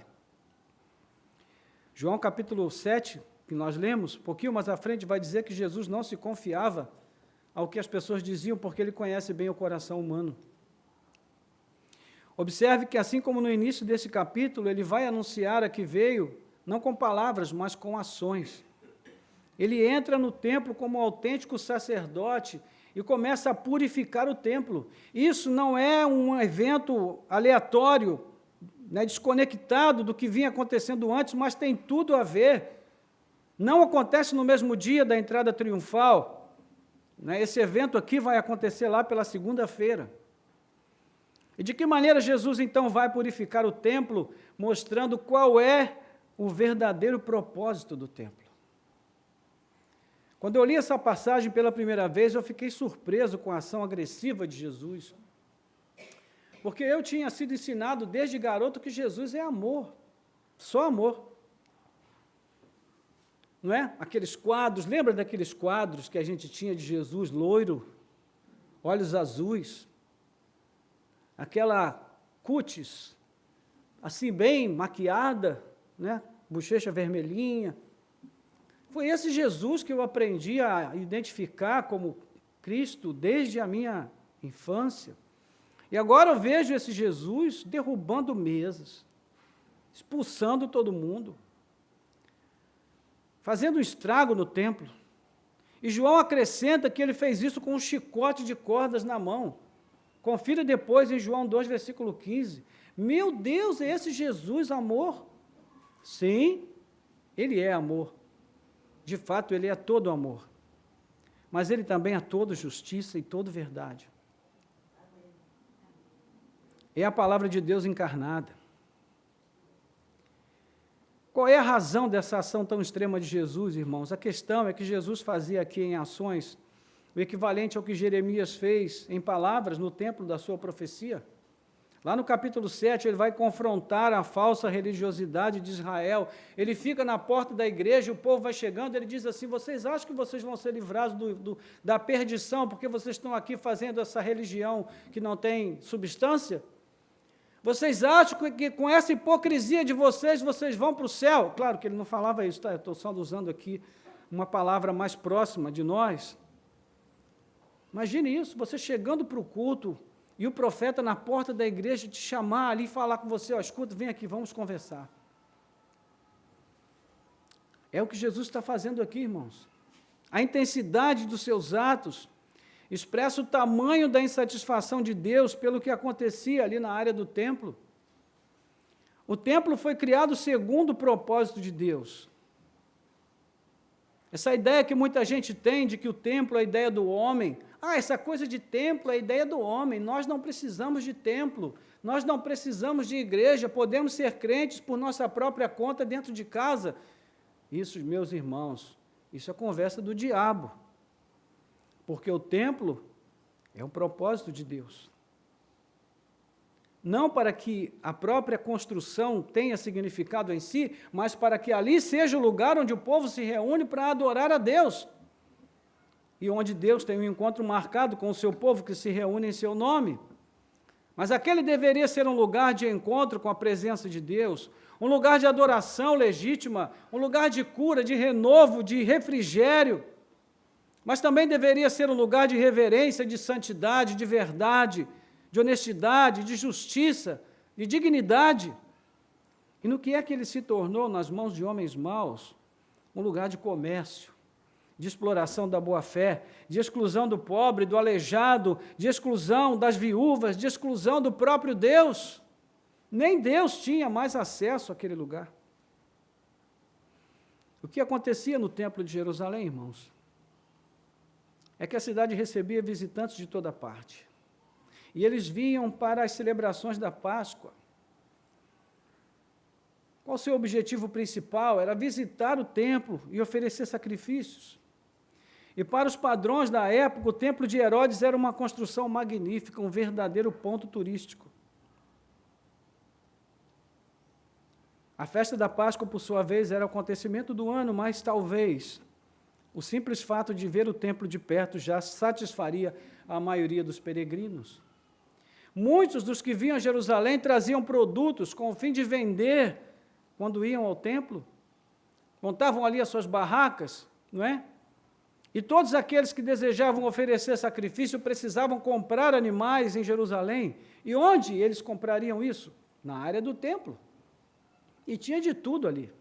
João capítulo 7, que nós lemos, um pouquinho mais à frente, vai dizer que Jesus não se confiava ao que as pessoas diziam, porque ele conhece bem o coração humano. Observe que, assim como no início desse capítulo, ele vai anunciar a que veio, não com palavras, mas com ações. Ele entra no templo como um autêntico sacerdote e começa a purificar o templo. Isso não é um evento aleatório, né, desconectado do que vinha acontecendo antes, mas tem tudo a ver. Não acontece no mesmo dia da entrada triunfal, né, esse evento aqui vai acontecer lá pela segunda-feira. E de que maneira Jesus, então, vai purificar o templo, mostrando qual é o verdadeiro propósito do templo? Quando eu li essa passagem pela primeira vez, eu fiquei surpreso com a ação agressiva de Jesus, porque eu tinha sido ensinado desde garoto que Jesus é amor, só amor. Não é? Aqueles quadros, lembra daqueles quadros que a gente tinha de Jesus loiro, olhos azuis, aquela cutis, assim bem maquiada, né? Bochecha vermelhinha. Foi esse Jesus que eu aprendi a identificar como Cristo desde a minha infância. E agora eu vejo esse Jesus derrubando mesas, expulsando todo mundo, fazendo um estrago no templo. E João acrescenta que ele fez isso com um chicote de cordas na mão. Confira depois em João 2, versículo 15. Meu Deus, é esse Jesus amor? Sim, ele é amor. De fato, ele é todo amor. Mas ele também é todo justiça e todo verdade. É a palavra de Deus encarnada. Qual é a razão dessa ação tão extrema de Jesus, irmãos? A questão é que Jesus fazia aqui em ações o equivalente ao que Jeremias fez em palavras no templo da sua profecia. Lá no capítulo 7, ele vai confrontar a falsa religiosidade de Israel. Ele fica na porta da igreja, o povo vai chegando, ele diz assim: vocês acham que vocês vão ser livrados da perdição porque vocês estão aqui fazendo essa religião que não tem substância? Vocês acham que com essa hipocrisia de vocês vão para o céu? Claro que ele não falava isso, tá? Eu estou só usando aqui uma palavra mais próxima de nós. Imagine isso, você chegando para o culto e o profeta na porta da igreja te chamar ali e falar com você: ó, escuta, vem aqui, vamos conversar. É o que Jesus está fazendo aqui, irmãos. A intensidade dos seus atos expressa o tamanho da insatisfação de Deus pelo que acontecia ali na área do templo. O templo foi criado segundo o propósito de Deus. Essa ideia que muita gente tem de que o templo é a ideia do homem. Essa coisa de templo é a ideia do homem. Nós não precisamos de templo, nós não precisamos de igreja, podemos ser crentes por nossa própria conta dentro de casa. Isso, meus irmãos, isso é conversa do diabo. Porque o templo é um propósito de Deus. Não para que a própria construção tenha significado em si, mas para que ali seja o lugar onde o povo se reúne para adorar a Deus. E onde Deus tem um encontro marcado com o seu povo que se reúne em seu nome. Mas aquele deveria ser um lugar de encontro com a presença de Deus, um lugar de adoração legítima, um lugar de cura, de renovo, de refrigério, mas também deveria ser um lugar de reverência, de santidade, de verdade, de honestidade, de justiça, de dignidade. E no que é que ele se tornou, nas mãos de homens maus? Um lugar de comércio, de exploração da boa-fé, de exclusão do pobre, do aleijado, de exclusão das viúvas, de exclusão do próprio Deus. Nem Deus tinha mais acesso àquele lugar. O que acontecia no Templo de Jerusalém, irmãos? É que a cidade recebia visitantes de toda parte. E eles vinham para as celebrações da Páscoa. Qual o seu objetivo principal? Era visitar o templo e oferecer sacrifícios. E para os padrões da época, o templo de Herodes era uma construção magnífica, um verdadeiro ponto turístico. A festa da Páscoa, por sua vez, era o acontecimento do ano, mas talvez o simples fato de ver o templo de perto já satisfaria a maioria dos peregrinos. Muitos dos que vinham a Jerusalém traziam produtos com o fim de vender quando iam ao templo, montavam ali as suas barracas, não é? E todos aqueles que desejavam oferecer sacrifício precisavam comprar animais em Jerusalém. E onde eles comprariam isso? Na área do templo. E tinha de tudo ali.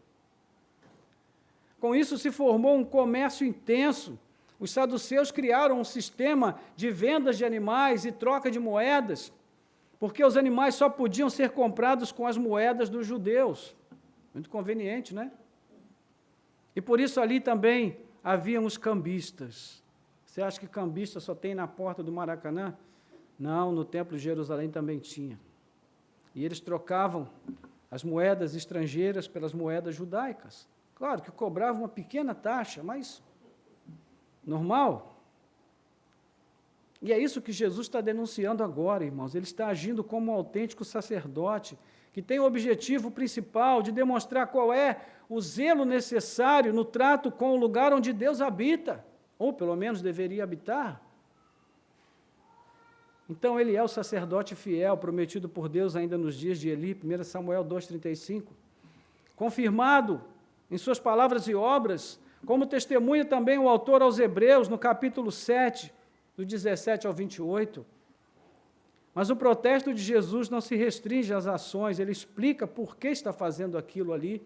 Com isso se formou um comércio intenso. Os saduceus criaram um sistema de vendas de animais e troca de moedas, porque os animais só podiam ser comprados com as moedas dos judeus. Muito conveniente, né? E por isso ali também haviam os cambistas. Você acha que cambista só tem na porta do Maracanã? Não, no Templo de Jerusalém também tinha. E eles trocavam as moedas estrangeiras pelas moedas judaicas. Claro que cobravam uma pequena taxa, mas normal. E é isso que Jesus está denunciando agora, irmãos. Ele está agindo como um autêntico sacerdote, que tem o objetivo principal de demonstrar qual é o zelo necessário no trato com o lugar onde Deus habita, ou pelo menos deveria habitar. Então, ele é o sacerdote fiel, prometido por Deus ainda nos dias de Eli, 1 Samuel 2,35, confirmado em suas palavras e obras, como testemunha também o autor aos Hebreus, no capítulo 7, do 17 ao 28. Mas o protesto de Jesus não se restringe às ações, ele explica por que está fazendo aquilo ali,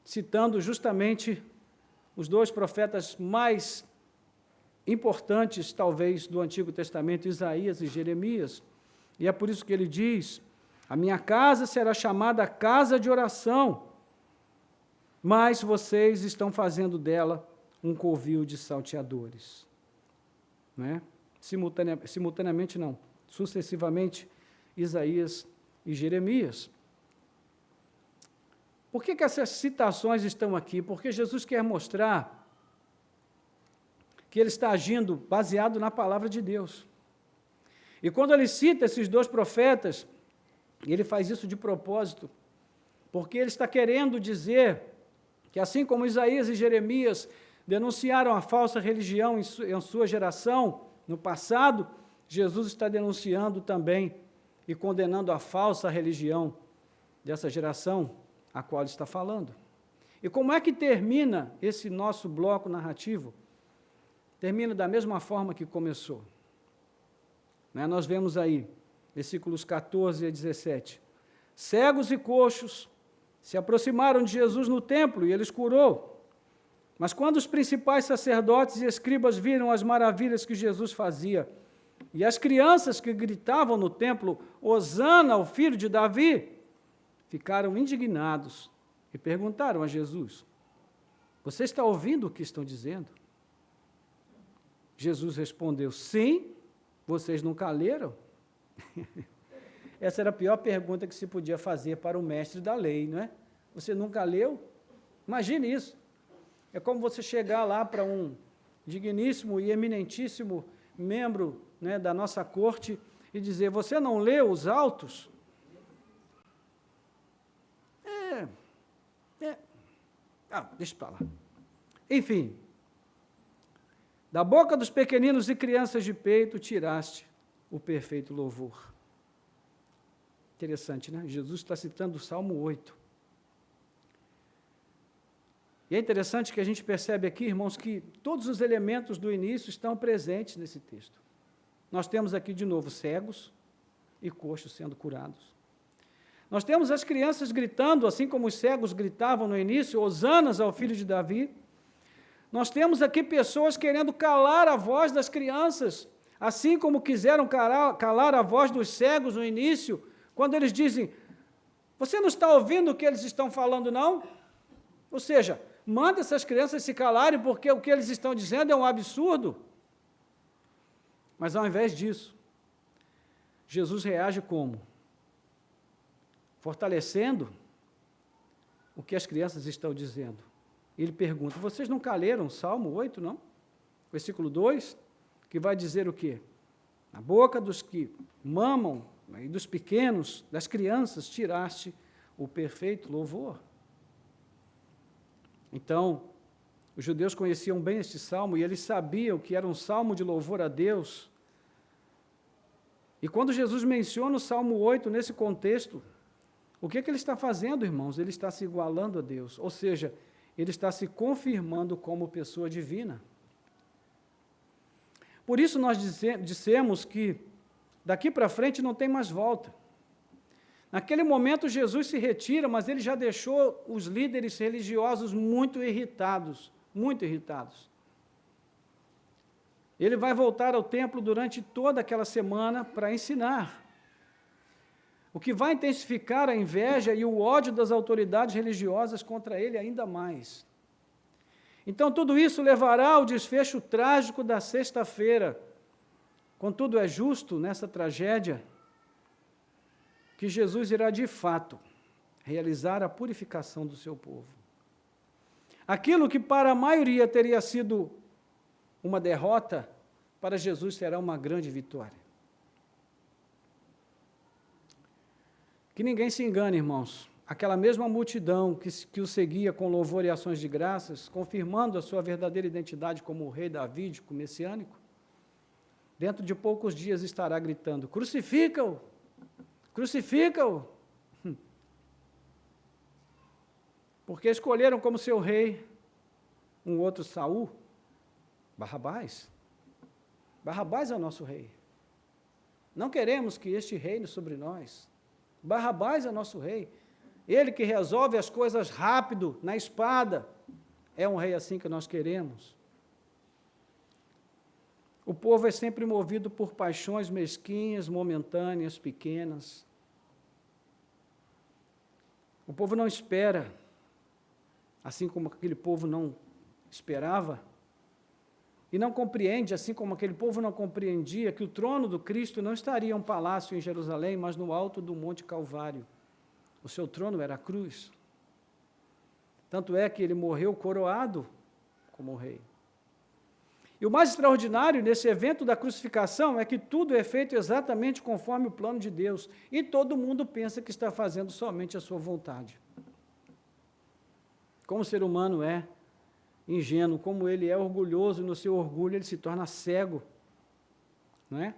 citando justamente os dois profetas mais importantes, talvez, do Antigo Testamento, Isaías e Jeremias. E é por isso que ele diz: a minha casa será chamada casa de oração, mas vocês estão fazendo dela um covil de salteadores. Não é? Simultaneamente não, sucessivamente, Isaías e Jeremias. Por que essas citações estão aqui? Porque Jesus quer mostrar que ele está agindo baseado na palavra de Deus. E quando ele cita esses dois profetas, ele faz isso de propósito, porque ele está querendo dizer que, assim como Isaías e Jeremias denunciaram a falsa religião em sua geração, no passado, Jesus está denunciando também e condenando a falsa religião dessa geração a qual ele está falando. E como é que termina esse nosso bloco narrativo? Termina da mesma forma que começou. Nós vemos aí, versículos 14 a 17. Cegos e coxos se aproximaram de Jesus no templo e ele os curou. Mas quando os principais sacerdotes e escribas viram as maravilhas que Jesus fazia, e as crianças que gritavam no templo, Hosana, o filho de Davi, ficaram indignados e perguntaram a Jesus: você está ouvindo o que estão dizendo? Jesus respondeu: sim, vocês nunca leram? Essa era a pior pergunta que se podia fazer para o mestre da lei, não é? Você nunca leu? Imagine isso. É como você chegar lá para um digníssimo e eminentíssimo membro, né, da nossa corte e dizer: você não leu os autos? Deixa para lá. Enfim, da boca dos pequeninos e crianças de peito tiraste o perfeito louvor. Interessante, né? Jesus está citando o Salmo 8. E é interessante que a gente percebe aqui, irmãos, que todos os elementos do início estão presentes nesse texto. Nós temos aqui, de novo, cegos e coxos sendo curados. Nós temos as crianças gritando, assim como os cegos gritavam no início, hosanas ao filho de Davi. Nós temos aqui pessoas querendo calar a voz das crianças, assim como quiseram calar a voz dos cegos no início, quando eles dizem, você não está ouvindo o que eles estão falando, não? Ou seja, manda essas crianças se calarem, porque o que eles estão dizendo é um absurdo. Mas, ao invés disso, Jesus reage como? Fortalecendo o que as crianças estão dizendo. Ele pergunta, vocês nunca leram o Salmo 8, não? Versículo 2, que vai dizer o quê? Na boca dos que mamam, e dos pequenos, das crianças, tiraste o perfeito louvor. Então, os judeus conheciam bem este salmo e eles sabiam que era um salmo de louvor a Deus. E quando Jesus menciona o Salmo 8 nesse contexto, o que ele está fazendo, irmãos? Ele está se igualando a Deus, ou seja, ele está se confirmando como pessoa divina. Por isso nós dissemos que daqui para frente não tem mais volta. Naquele momento Jesus se retira, mas ele já deixou os líderes religiosos muito irritados, muito irritados. Ele vai voltar ao templo durante toda aquela semana para ensinar, o que vai intensificar a inveja e o ódio das autoridades religiosas contra ele ainda mais. Então, tudo isso levará ao desfecho trágico da sexta-feira. Contudo, é justo nessa tragédia que Jesus irá, de fato, realizar a purificação do seu povo. Aquilo que para a maioria teria sido uma derrota, para Jesus será uma grande vitória. Que ninguém se engane, irmãos. Aquela mesma multidão que o seguia com louvor e ações de graças, confirmando a sua verdadeira identidade como o rei davídico, messiânico, dentro de poucos dias estará gritando, crucifica-o! Crucifica-o! Porque escolheram como seu rei um outro Saul, Barrabás. Barrabás é o nosso rei. Não queremos que este reine sobre nós. Barrabás é o nosso rei. Ele que resolve as coisas rápido, na espada. É um rei assim que nós queremos. O povo é sempre movido por paixões mesquinhas, momentâneas, pequenas. O povo não espera, assim como aquele povo não esperava, e não compreende, assim como aquele povo não compreendia, que o trono do Cristo não estaria em um palácio em Jerusalém, mas no alto do Monte Calvário. O seu trono era a cruz. Tanto é que ele morreu coroado como rei. E o mais extraordinário nesse evento da crucificação é que tudo é feito exatamente conforme o plano de Deus, e todo mundo pensa que está fazendo somente a sua vontade. Como o ser humano é ingênuo, como ele é orgulhoso, e no seu orgulho ele se torna cego, não é?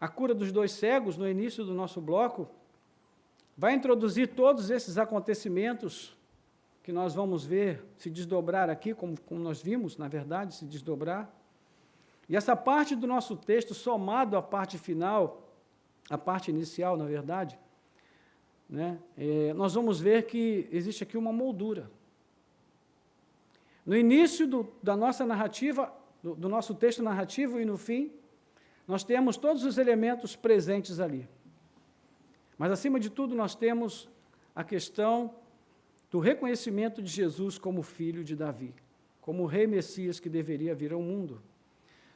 A cura dos 2 cegos, no início do nosso bloco, vai introduzir todos esses acontecimentos que nós vamos ver se desdobrar aqui, como nós vimos, na verdade, se desdobrar. E essa parte do nosso texto, somado à parte final, a parte inicial, na verdade, né, nós vamos ver que existe aqui uma moldura. No início da nossa narrativa, do nosso texto narrativo e no fim, nós temos todos os elementos presentes ali. Mas, acima de tudo, nós temos a questão do reconhecimento de Jesus como filho de Davi, como o rei Messias que deveria vir ao mundo.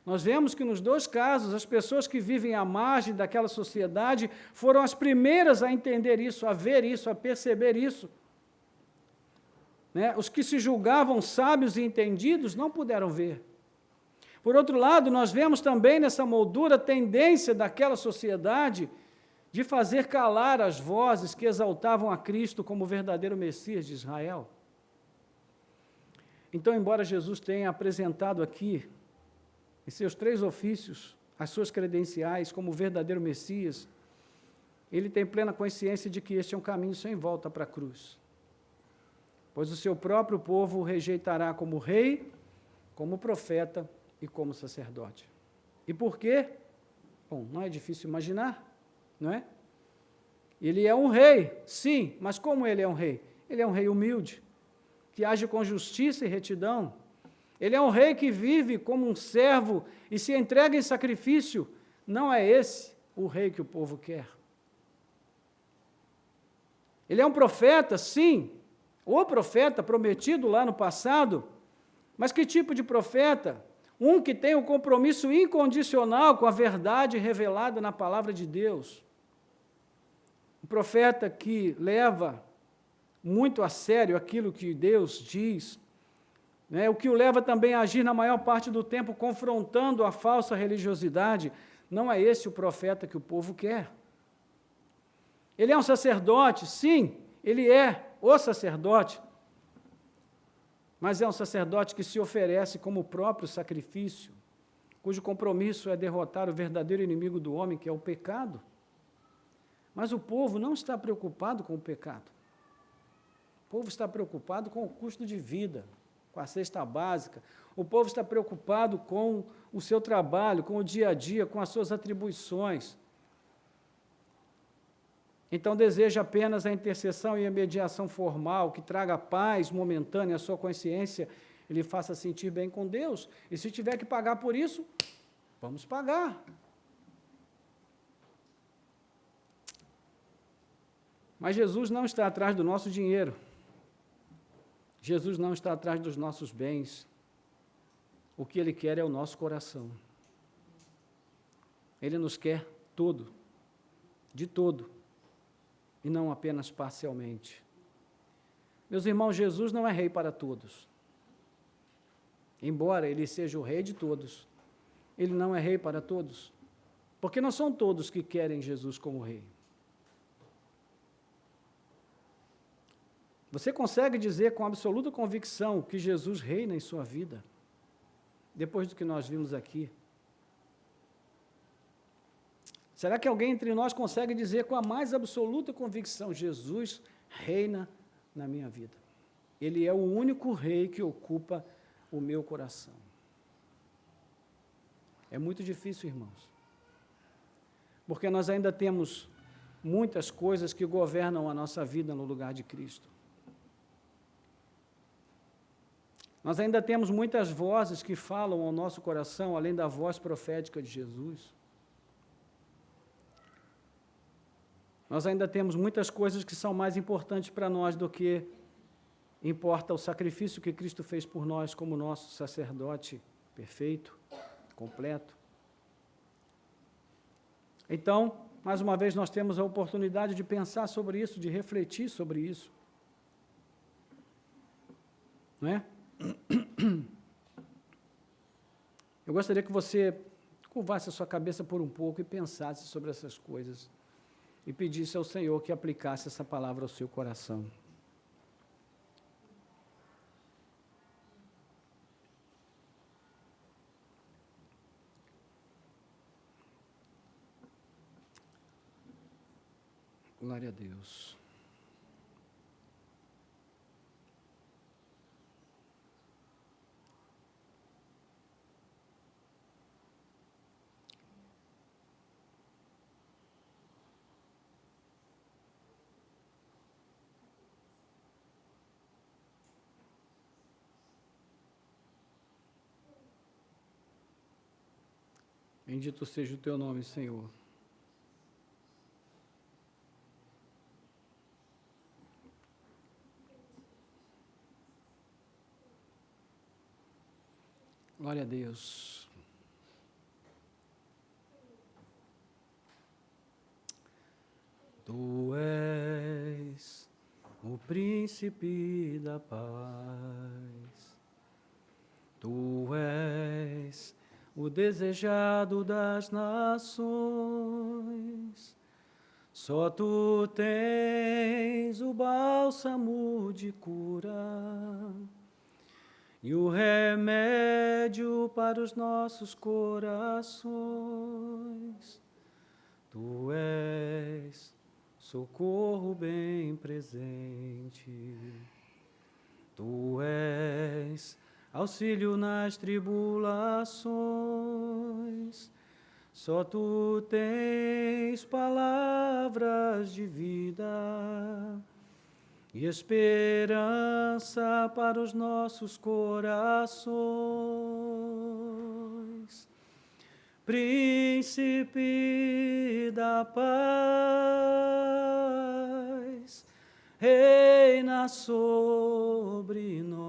Nós vemos que nos 2 casos, as pessoas que vivem à margem daquela sociedade foram as primeiras a entender isso, a ver isso, a perceber isso. Né? Os que se julgavam sábios e entendidos não puderam ver. Por outro lado, nós vemos também nessa moldura a tendência daquela sociedade de fazer calar as vozes que exaltavam a Cristo como o verdadeiro Messias de Israel. Então, embora Jesus tenha apresentado aqui, em seus 3 ofícios, as suas credenciais como o verdadeiro Messias, ele tem plena consciência de que este é um caminho sem volta para a cruz. pois o seu próprio povo o rejeitará como rei, como profeta e como sacerdote. E por quê? Bom, não é difícil imaginar, não é? Ele é um rei, sim, mas como ele é um rei? Ele é um rei humilde, que age com justiça e retidão. Ele é um rei que vive como um servo e se entrega em sacrifício. Não é esse o rei que o povo quer. Ele é um profeta, sim, o profeta prometido lá no passado, mas que tipo de profeta? Um que tem um compromisso incondicional com a verdade revelada na palavra de Deus. Um profeta que leva muito a sério aquilo que Deus diz, né? O que o leva também a agir na maior parte do tempo confrontando a falsa religiosidade. Não é esse o profeta que o povo quer. Ele é um sacerdote, sim, ele é o sacerdote, mas é um sacerdote que se oferece como o próprio sacrifício, cujo compromisso é derrotar o verdadeiro inimigo do homem, que é o pecado. Mas o povo não está preocupado com o pecado. O povo está preocupado com o custo de vida, com a cesta básica. O povo está preocupado com o seu trabalho, com o dia a dia, com as suas atribuições. Então deseja apenas a intercessão e a mediação formal, que traga paz momentânea à sua consciência e lhe faça sentir bem com Deus. E se tiver que pagar por isso, vamos pagar. Mas Jesus não está atrás do nosso dinheiro. Jesus não está atrás dos nossos bens. O que Ele quer é o nosso coração. Ele nos quer todo, de todo, e não apenas parcialmente. Meus irmãos, Jesus não é rei para todos. Embora Ele seja o rei de todos, Ele não é rei para todos, porque não são todos que querem Jesus como rei. Você consegue dizer com absoluta convicção que Jesus reina em sua vida, depois do que nós vimos aqui? Será que alguém entre nós consegue dizer com a mais absoluta convicção: Jesus reina na minha vida? Ele é o único rei que ocupa o meu coração. É muito difícil, irmãos, porque nós ainda temos muitas coisas que governam a nossa vida no lugar de Cristo. Nós ainda temos muitas vozes que falam ao nosso coração, além da voz profética de Jesus. Nós ainda temos muitas coisas que são mais importantes para nós do que importa o sacrifício que Cristo fez por nós como nosso sacerdote perfeito, completo. Então, mais uma vez, nós temos a oportunidade de pensar sobre isso, de refletir sobre isso. Não é? Eu gostaria que você curvasse a sua cabeça por um pouco e pensasse sobre essas coisas e pedisse ao Senhor que aplicasse essa palavra ao seu coração. Glória a Deus. Bendito seja o teu nome, Senhor. Glória a Deus. Tu és o príncipe da paz. Tu és o desejado das nações. Só tu tens o bálsamo de cura e o remédio para os nossos corações. Tu és socorro bem presente. Tu és auxílio nas tribulações, só Tu tens palavras de vida e esperança para os nossos corações. Príncipe da paz, reina sobre nós.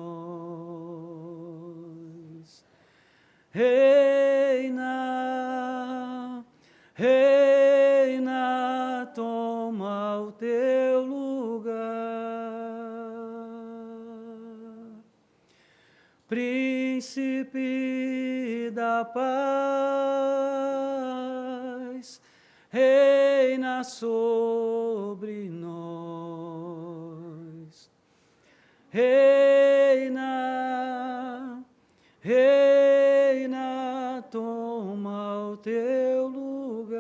Reina, reina, toma o teu lugar. Príncipe da paz, reina sobre nós. Reina, reina, toma o teu lugar.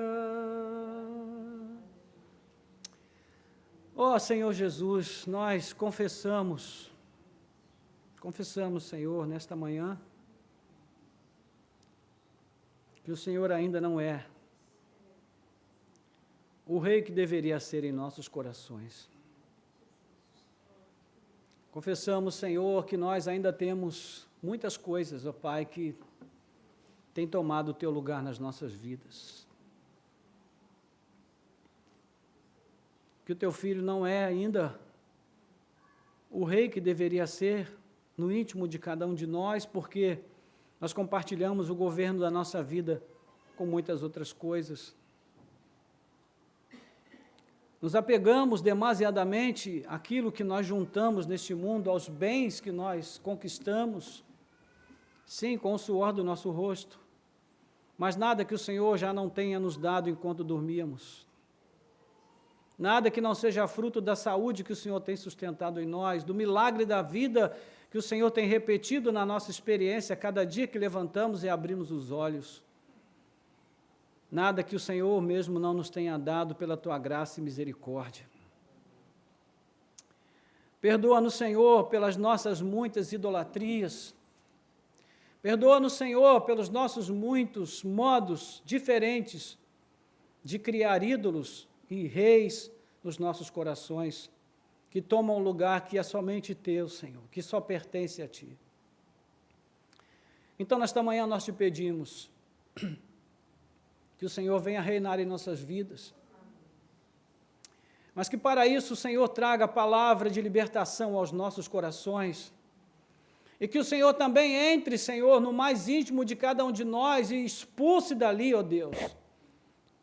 Ó Senhor Jesus, nós confessamos, Senhor, nesta manhã, que o Senhor ainda não é o Rei que deveria ser em nossos corações. Confessamos, Senhor, que nós ainda temos muitas coisas, ó Pai, que têm tomado o Teu lugar nas nossas vidas. Que o Teu Filho não é ainda o Rei que deveria ser no íntimo de cada um de nós, porque nós compartilhamos o governo da nossa vida com muitas outras coisas. Nos apegamos demasiadamente àquilo que nós juntamos neste mundo, aos bens que nós conquistamos, sim, com o suor do nosso rosto, mas nada que o Senhor já não tenha nos dado enquanto dormíamos. Nada que não seja fruto da saúde que o Senhor tem sustentado em nós, do milagre da vida que o Senhor tem repetido na nossa experiência a cada dia que levantamos e abrimos os olhos. Nada que o Senhor mesmo não nos tenha dado pela Tua graça e misericórdia. Perdoa-nos, Senhor, pelas nossas muitas idolatrias. Perdoa-nos, Senhor, pelos nossos muitos modos diferentes de criar ídolos e reis nos nossos corações, que tomam um lugar que é somente Teu, Senhor, que só pertence a Ti. Então, nesta manhã, nós Te pedimos que o Senhor venha reinar em nossas vidas, mas que para isso o Senhor traga a palavra de libertação aos nossos corações, e que o Senhor também entre, Senhor, no mais íntimo de cada um de nós e expulse dali, ó Deus,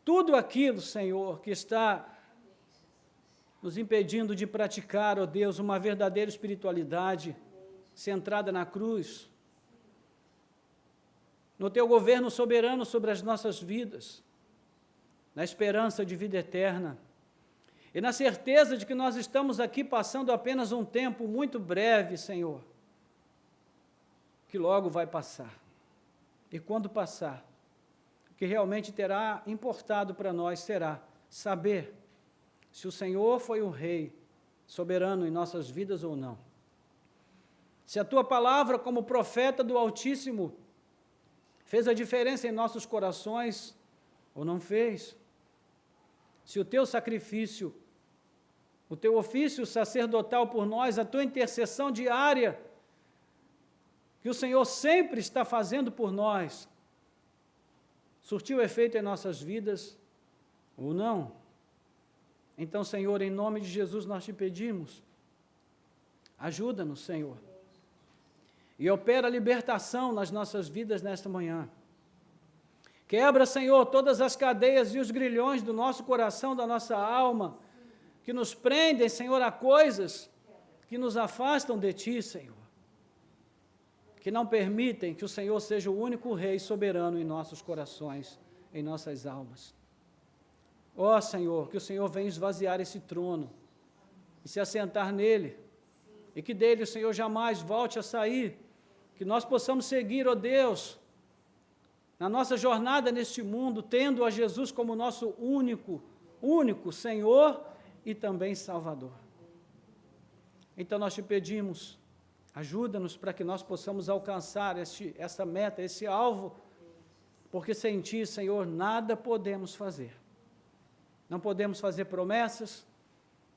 tudo aquilo, Senhor, que está nos impedindo de praticar, ó Deus, uma verdadeira espiritualidade centrada na cruz, no Teu governo soberano sobre as nossas vidas, na esperança de vida eterna, e na certeza de que nós estamos aqui passando apenas um tempo muito breve, Senhor, que logo vai passar. E quando passar, o que realmente terá importado para nós será saber se o Senhor foi o Rei soberano em nossas vidas ou não. Se a Tua palavra, como profeta do Altíssimo, fez a diferença em nossos corações ou não fez. Se o Teu sacrifício, o Teu ofício sacerdotal por nós, a Tua intercessão diária, que o Senhor sempre está fazendo por nós, surtiu efeito em nossas vidas ou não. Então, Senhor, em nome de Jesus nós Te pedimos, ajuda-nos, Senhor, e opera a libertação nas nossas vidas nesta manhã. Quebra, Senhor, todas as cadeias e os grilhões do nosso coração, da nossa alma, que nos prendem, Senhor, a coisas que nos afastam de Ti, Senhor, que não permitem que o Senhor seja o único Rei soberano em nossos corações, em nossas almas. Ó Senhor, que o Senhor venha esvaziar esse trono e se assentar nele, e que dele o Senhor jamais volte a sair, que nós possamos seguir, ó Deus, na nossa jornada neste mundo, tendo a Jesus como nosso único Senhor e também Salvador. Então nós Te pedimos, Ajuda-nos para que nós possamos alcançar essa meta, esse alvo, porque sem Ti, Senhor, nada podemos fazer. Não podemos fazer promessas,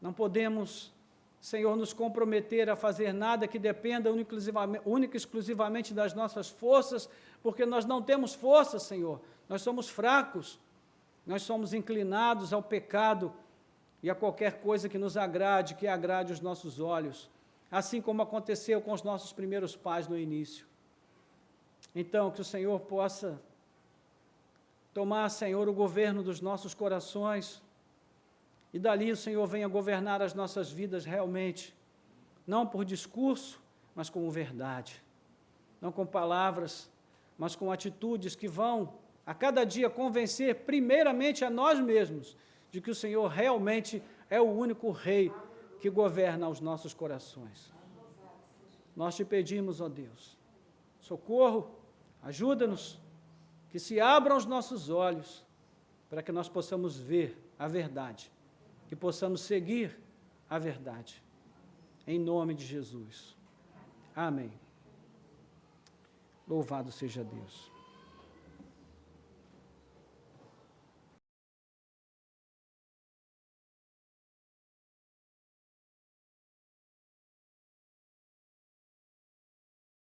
não podemos, Senhor, nos comprometer a fazer nada que dependa única e exclusivamente das nossas forças, porque nós não temos força, Senhor. Nós somos fracos, nós somos inclinados ao pecado e a qualquer coisa que nos agrade, que agrade os nossos olhos, assim como aconteceu com os nossos primeiros pais no início. Então, que o Senhor possa tomar, Senhor, o governo dos nossos corações, e dali o Senhor venha governar as nossas vidas realmente, não por discurso, mas com verdade, não com palavras, mas com atitudes que vão, a cada dia, convencer primeiramente a nós mesmos, de que o Senhor realmente é o único Rei que governa os nossos corações. Nós te pedimos, ó Deus, socorro, ajuda-nos, que se abram os nossos olhos, para que nós possamos ver a verdade, que possamos seguir a verdade, em nome de Jesus. Amém. Louvado seja Deus.